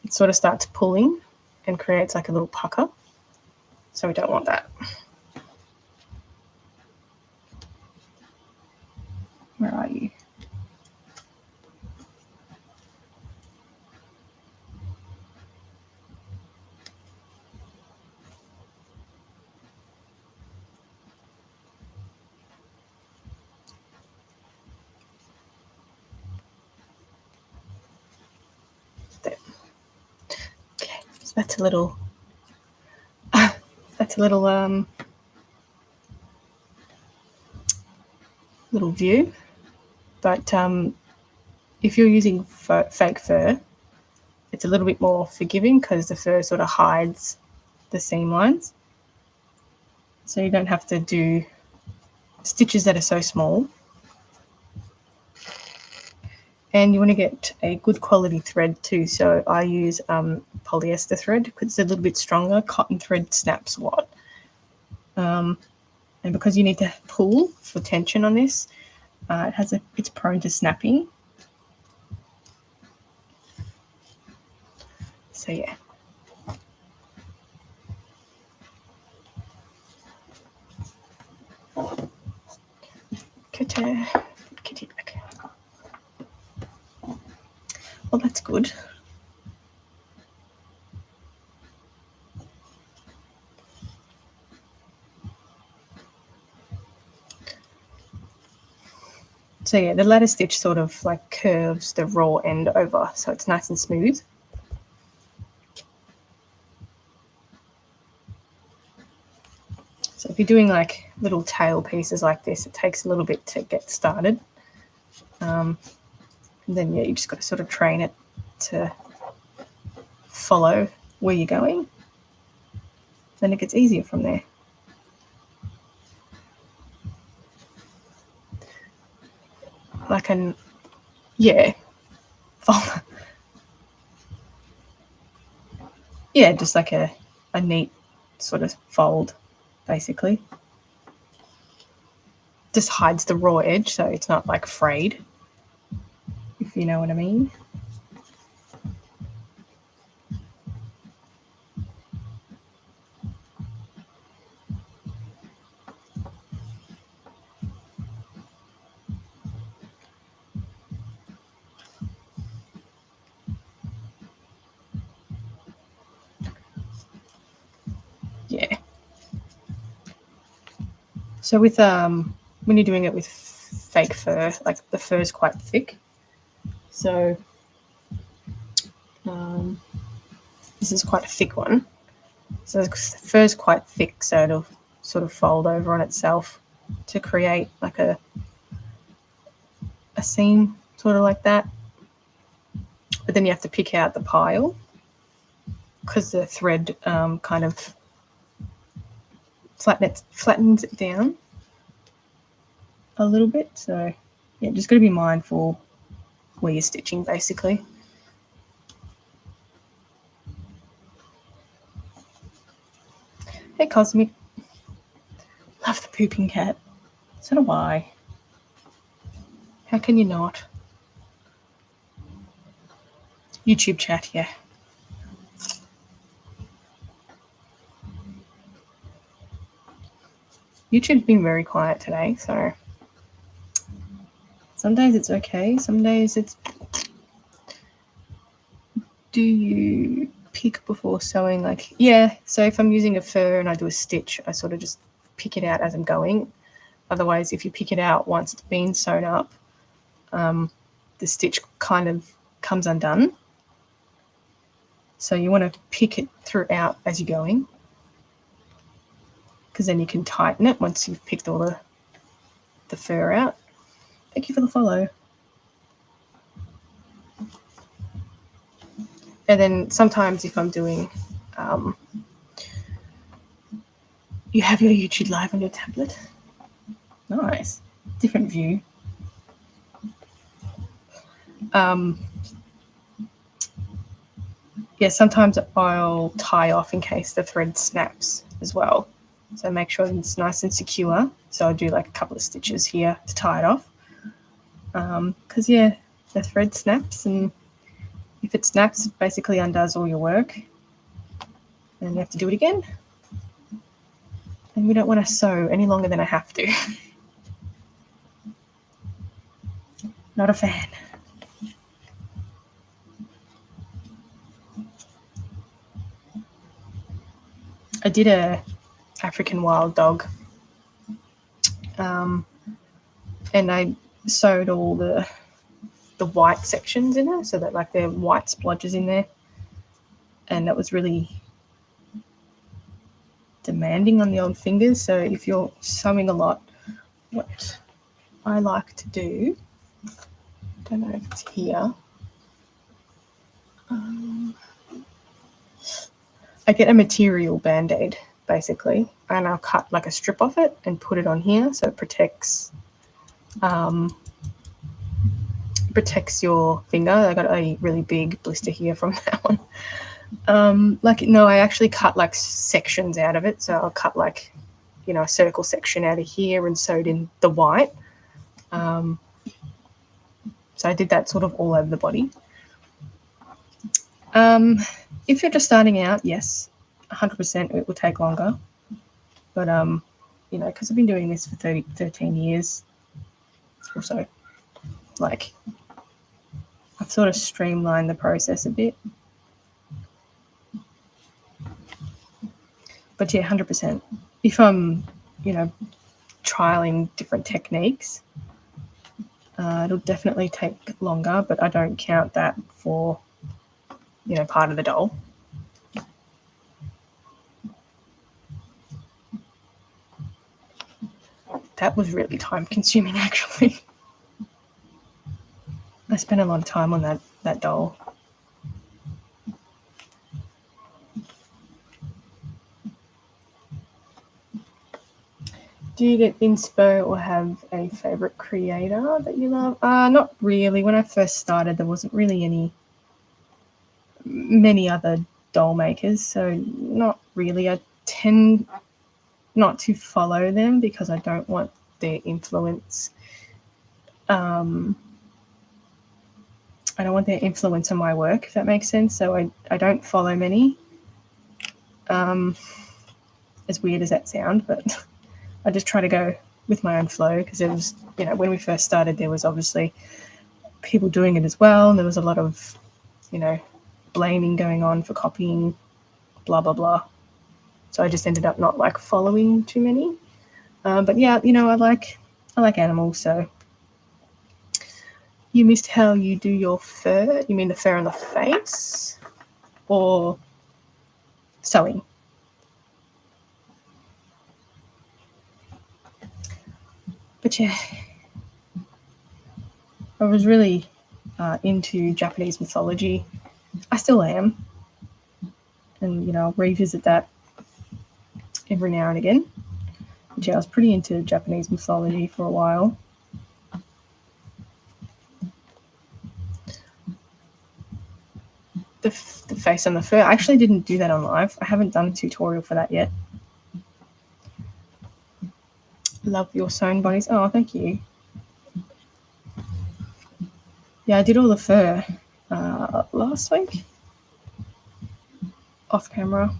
it sort of starts pulling and creates like a little pucker. So we don't want that. Where are you? There. Okay, so that's a little little view. But if you're using fake fur, it's a little bit more forgiving because the fur sort of hides the seam lines. So you don't have to do stitches that are so small. And you want to get a good quality thread too. So I use polyester thread because it's a little bit stronger. Cotton thread snaps a lot. And because you need to pull for tension on this, it's prone to snapping. So yeah. Kitty back. Well, that's good. So yeah, the ladder stitch sort of like curves the raw end over, so it's nice and smooth. So if you're doing like little tail pieces like this, it takes a little bit to get started. And then yeah, you just got to sort of train it to follow where you're going. Then it gets easier from there. Like an, yeah, follow. Yeah, just like a neat sort of fold, basically. Just hides the raw edge, so it's not like frayed, if you know what I mean. Yeah. So with when you're doing it with fake fur, like the fur is quite thick. So this is quite a thick one. So the fur is quite thick, so it'll sort of fold over on itself to create like a seam, sort of like that. But then you have to pick out the pile because the thread kind of flattens it down a little bit. So yeah, just got to be mindful where you're stitching, basically. Hey Cosmic, love the pooping cat. So do I. How can you not? YouTube chat, yeah. YouTube's been very quiet today, so some days it's okay, some days it's... Do you pick before sewing? Like, yeah, so if I'm using a fur and I do a stitch, I sort of just pick it out as I'm going. Otherwise, if you pick it out once it's been sewn up, the stitch kind of comes undone. So you want to pick it throughout as you're going, because then you can tighten it once you've picked all the fur out. Thank you for the follow. And then sometimes if I'm doing, you have your YouTube live on your tablet. Nice. Different view. Yeah, sometimes I'll tie off in case the thread snaps as well. So make sure it's nice and secure. So I'll do like a couple of stitches here to tie it off. Because yeah, the thread snaps, and if it snaps, it basically undoes all your work. And you have to do it again. And we don't want to sew any longer than I have to. Not a fan. I did a African wild dog, and I sewed all the white sections in there, so that like there are white splodges in there, and that was really demanding on the old fingers. So if you're sewing a lot, what I like to do, don't know if it's here, I get a material band-aid basically, and I'll cut like a strip off it and put it on here so it protects your finger. I got a really big blister here from that one. I actually cut like sections out of it. So I'll cut like, a circle section out of here and sewed in the white. So I did that sort of all over the body. If you're just starting out, yes, 100% it will take longer. But, because I've been doing this for 13 years or so, like, I've sort of streamlined the process a bit. But yeah, 100%. If I'm, trialing different techniques, it'll definitely take longer, but I don't count that for, part of the doll. That was really time consuming, actually. I spent a lot of time on that doll. Do you get inspo or have a favorite creator that you love? Not really. When I first started, there wasn't really many other doll makers, so not really. I tend not to follow them because I don't want their influence. I don't want their influence on my work, if that makes sense. So I don't follow many. As weird as that sounds, but I just try to go with my own flow because it was, when we first started, there was obviously people doing it as well. And there was a lot of, blaming going on for copying, blah, blah, blah. So I just ended up not like following too many. But yeah, I like animals. So you missed how you do your fur. You mean the fur on the face or sewing? But yeah, I was really into Japanese mythology. I still am. And, I'll revisit that every now and again. But yeah, I was pretty into Japanese mythology for a while. The face on the fur, I actually didn't do that on live. I haven't done a tutorial for that yet. Love your sewn bodies. Oh, thank you. Yeah, I did all the fur last week off camera.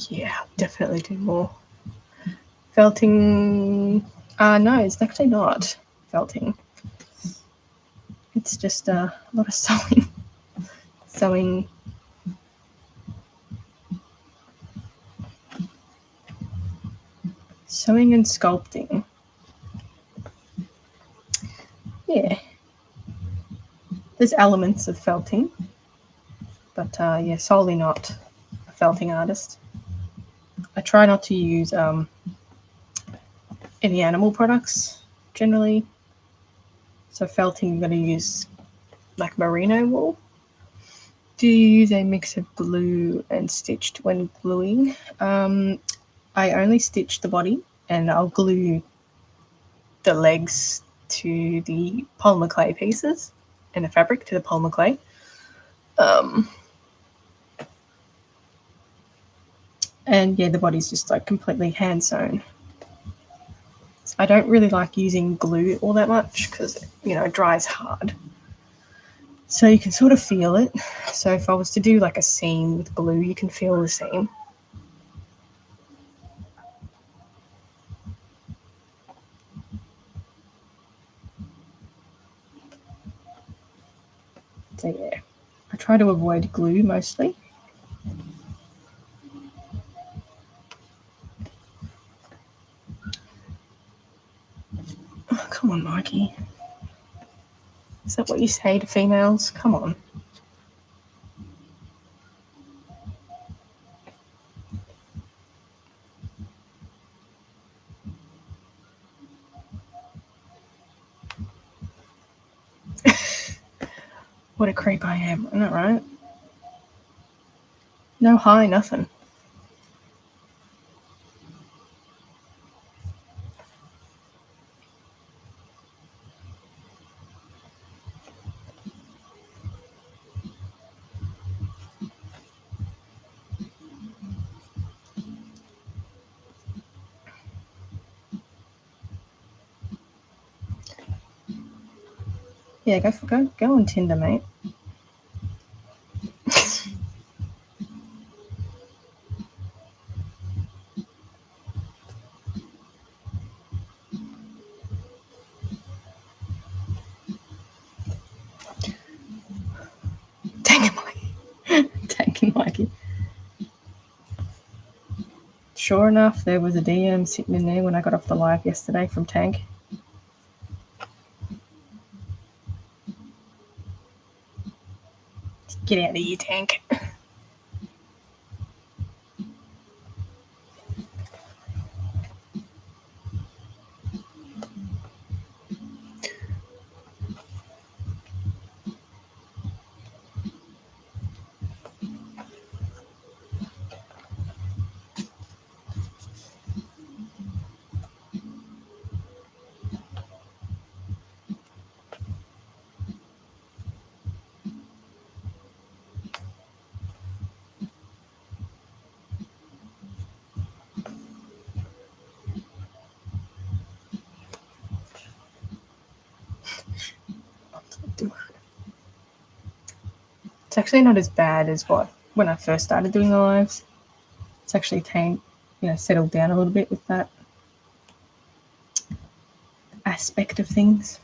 Yeah, definitely do more. Felting. No, it's actually not felting. It's just a lot of sewing. Sewing. Sewing and sculpting. Yeah. There's elements of felting. But yeah, solely not a felting artist. I try not to use any animal products generally. So felting, you're going to use like merino wool. Do you use a mix of glue and stitched when gluing? I only stitch the body and I'll glue the legs to the polymer clay pieces and the fabric to the polymer clay. And yeah, the body's just like completely hand sewn. I don't really like using glue all that much because, it dries hard. So you can sort of feel it. So if I was to do like a seam with glue, you can feel the seam. So yeah, I try to avoid glue mostly. Oh, come on, Mikey. Is that what you say to females? Come on. What a creep I am. Isn't that right? No hi, nothing. Yeah, go on Tinder, mate. Dang it, Mikey. Dang it, Mikey. Sure enough, there was a DM sitting in there when I got off the live yesterday from Tank. Get out of here, Tank. It's actually not as bad as when I first started doing the lives. It's actually settled down a little bit with that aspect of things.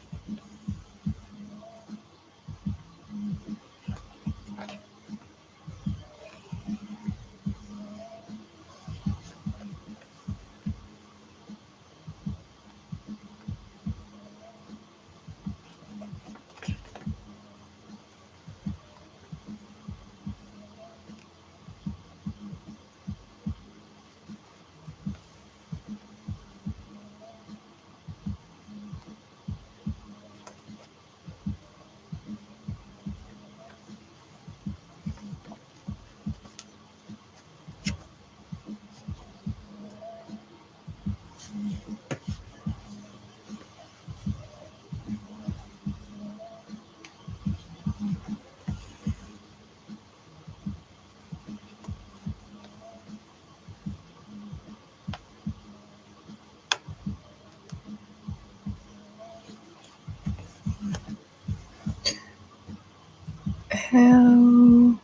How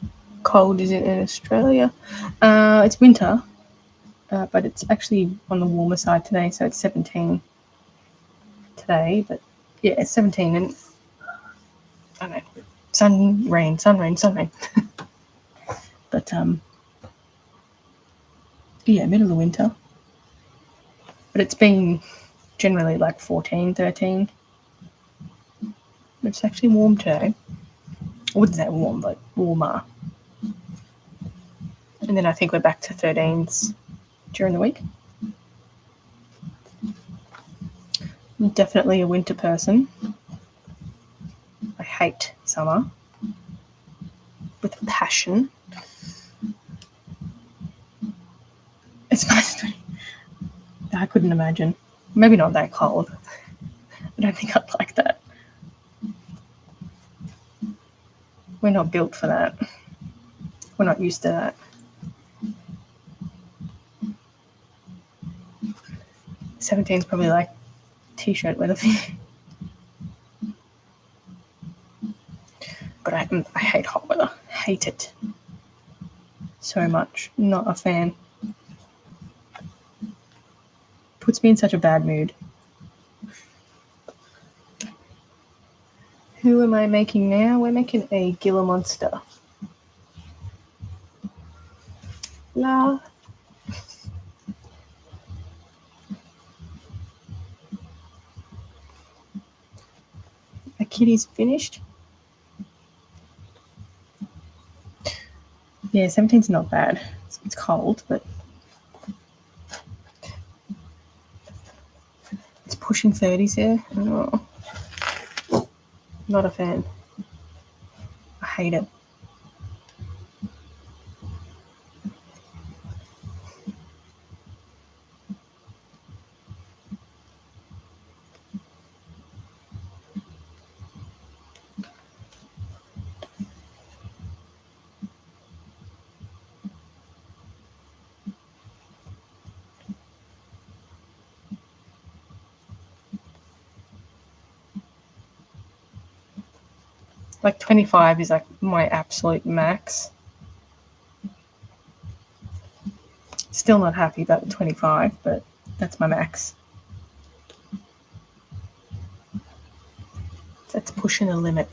cold is it in Australia? It's winter, but it's actually on the warmer side today, so it's 17 today. But yeah, it's 17, and I don't know, sun, rain, sun, rain, sun, rain. But yeah, middle of winter. But it's been generally like 14, 13. It's actually warm today. I wouldn't say warm, but warmer. And then I think we're back to 13s during the week. I'm definitely a winter person. I hate summer with a passion. It's nice. I couldn't imagine. Maybe not that cold. I don't think I'd like that. We're not built for that. We're not used to that. 17 is probably like t-shirt weather for you. But I hate hot weather. Hate it so much. Not a fan. Puts me in such a bad mood. Who am I making now? We're making a Gila Monster. La. My kitty's finished. Yeah, 17's not bad. It's cold, but it's pushing 30s here. Oh, not a fan. hate it. Like 25 is like my absolute max. Still not happy about the 25, but that's my max. That's pushing the limit.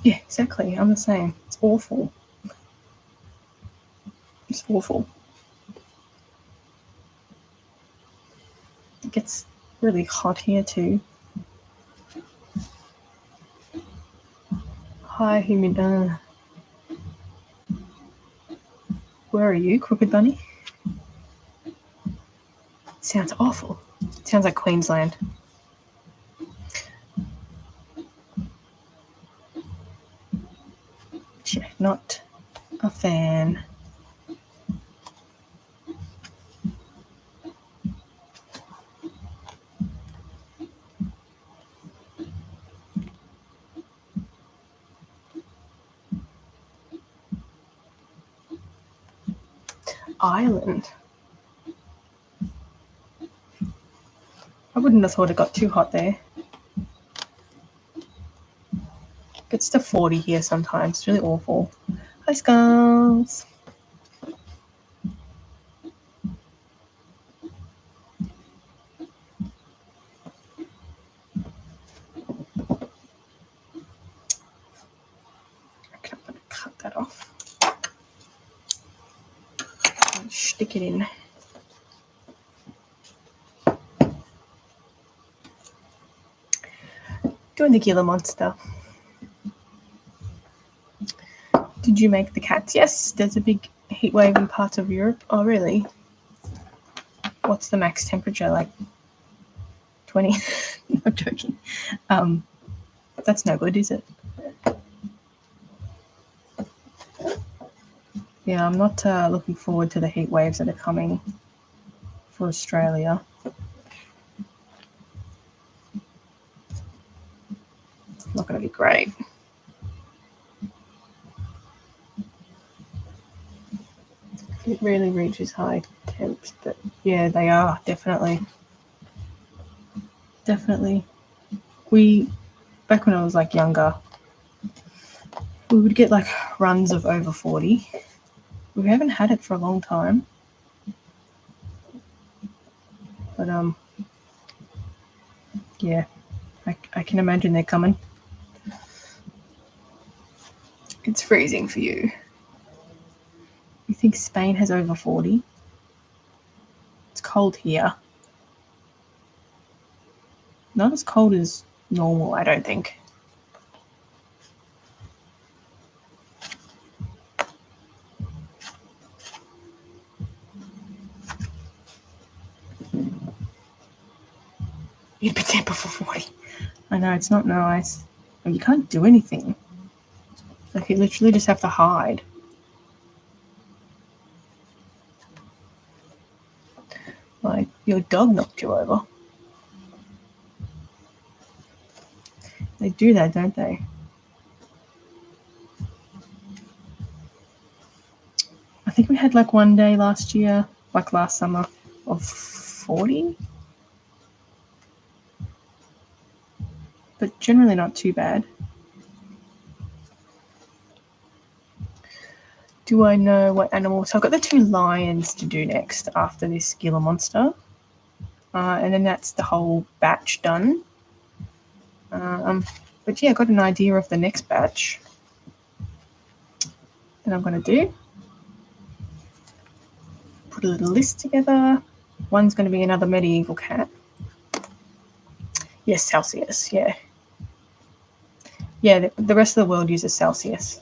Yeah, exactly. I'm the same. It's awful. It's awful. It gets really hot here too. Hi, humid. Where are you, Crooked Bunny? Sounds awful. Sounds like Queensland. Yeah, not a fan. Ireland. I wouldn't have thought it got too hot there. It gets to 40 here sometimes. It's really awful. Hi, skunks. Okay, I'm going to cut that off. And stick it in. Doing the Gila Monster. Did you make the cats? Yes, there's a big heat wave in parts of Europe. Oh, really? What's the max temperature? Like 20? Not joking. That's no good, is it? Yeah, I'm not looking forward to the heat waves that are coming for Australia. Not going to be great. It really reaches high temps, but yeah, they are definitely. Definitely. Back when I was like younger, we would get like runs of over 40. We haven't had it for a long time. But yeah, I can imagine they're coming. It's freezing for you. You think Spain has over 40? It's cold here. Not as cold as normal, I don't think. You'd be there before 40. I know, it's not nice. You can't do anything. Like, you literally just have to hide. Like, your dog knocked you over. They do that, don't they? I think we had like one day last year, like last summer, of 40. But generally not too bad. Do I know what animal? So I've got the 2 lions to do next after this Gila Monster. And then that's the whole batch done. But yeah, I got an idea of the next batch that I'm going to do. Put a little list together. One's going to be another medieval cat. Yes, Celsius, yeah. Yeah, the rest of the world uses Celsius.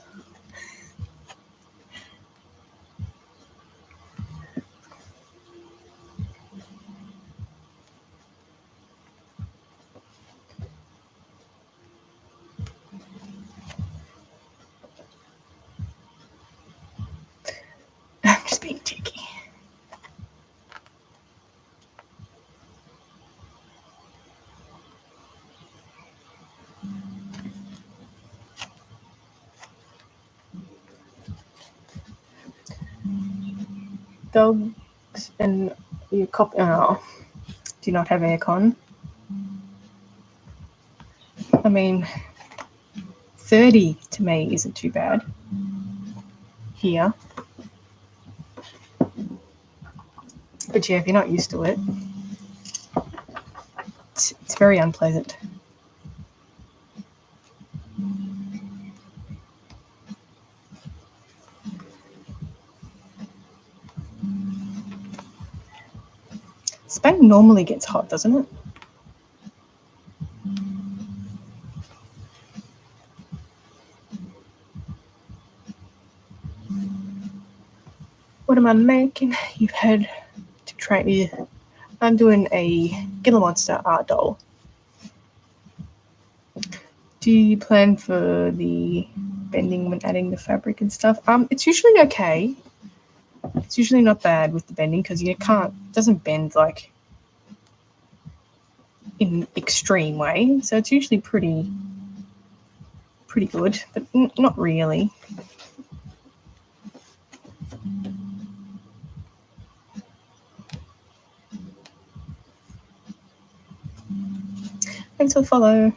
I'm just being cheeky. Dogs and your do not have aircon. I mean, 30 to me isn't too bad here. But yeah, if you're not used to it, it's very unpleasant. Spain normally gets hot, doesn't it? What am I making? You've had to try me. I'm doing a Gila Monster art doll. Do you plan for the bending when adding the fabric and stuff? It's usually okay. It's usually not bad with the bending because it doesn't bend like in extreme way. So it's usually pretty good, but not really. Thanks for the follow.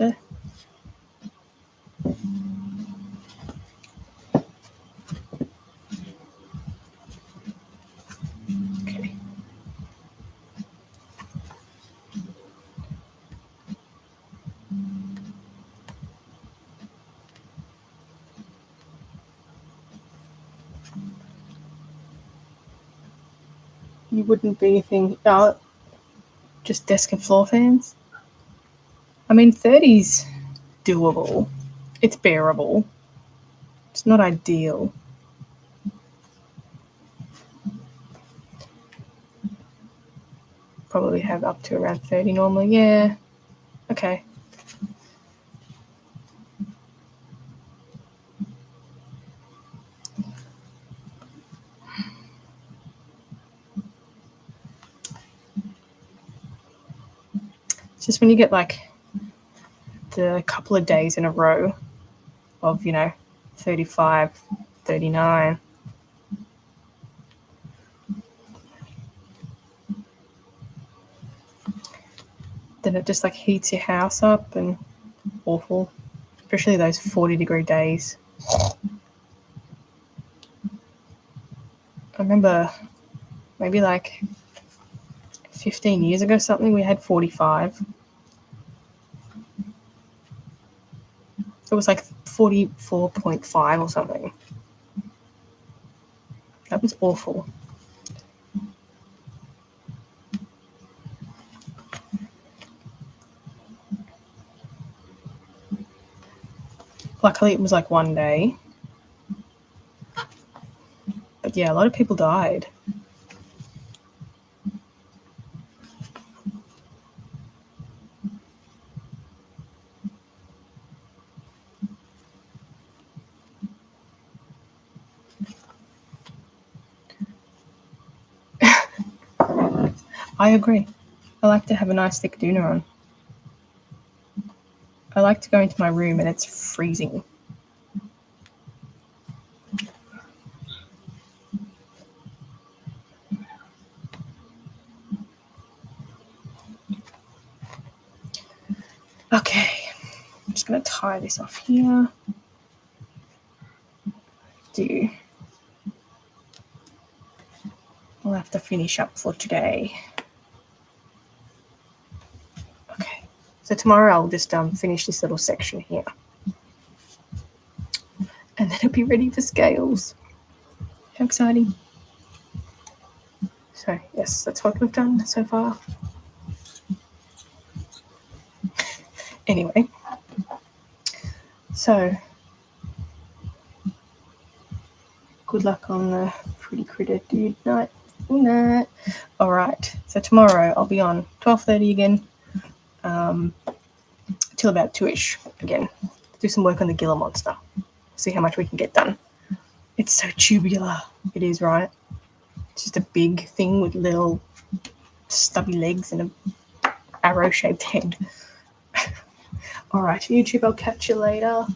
Okay. You wouldn't be anything just desk and floor fans? I mean, 30's doable. It's bearable. It's not ideal. Probably have up to around 30 normally. Yeah. Okay. It's just when you get like the couple of days in a row of, 35, 39. Then it just like heats your house up and awful, especially those 40-degree days. I remember maybe like 15 years ago something, we had 45. It was like 44.5 or something. That was awful. Luckily, it was like one day. But yeah, a lot of people died. I agree. I like to have a nice thick doona on. I like to go into my room and it's freezing. Okay, I'm just going to tie this off here. We'll have to finish up for today. Okay, so tomorrow I'll just finish this little section here. And then it'll be ready for scales. How exciting. So yes, that's what we've done so far. Anyway, so good luck on the pretty critter, dude. Night. All right. So tomorrow I'll be on 12:30 again, till about 2ish again. Do some work on the Gila monster. See how much we can get done. It's so tubular. It is, right? It's just a big thing with little stubby legs and a arrow-shaped head. All right, YouTube, I'll catch you later.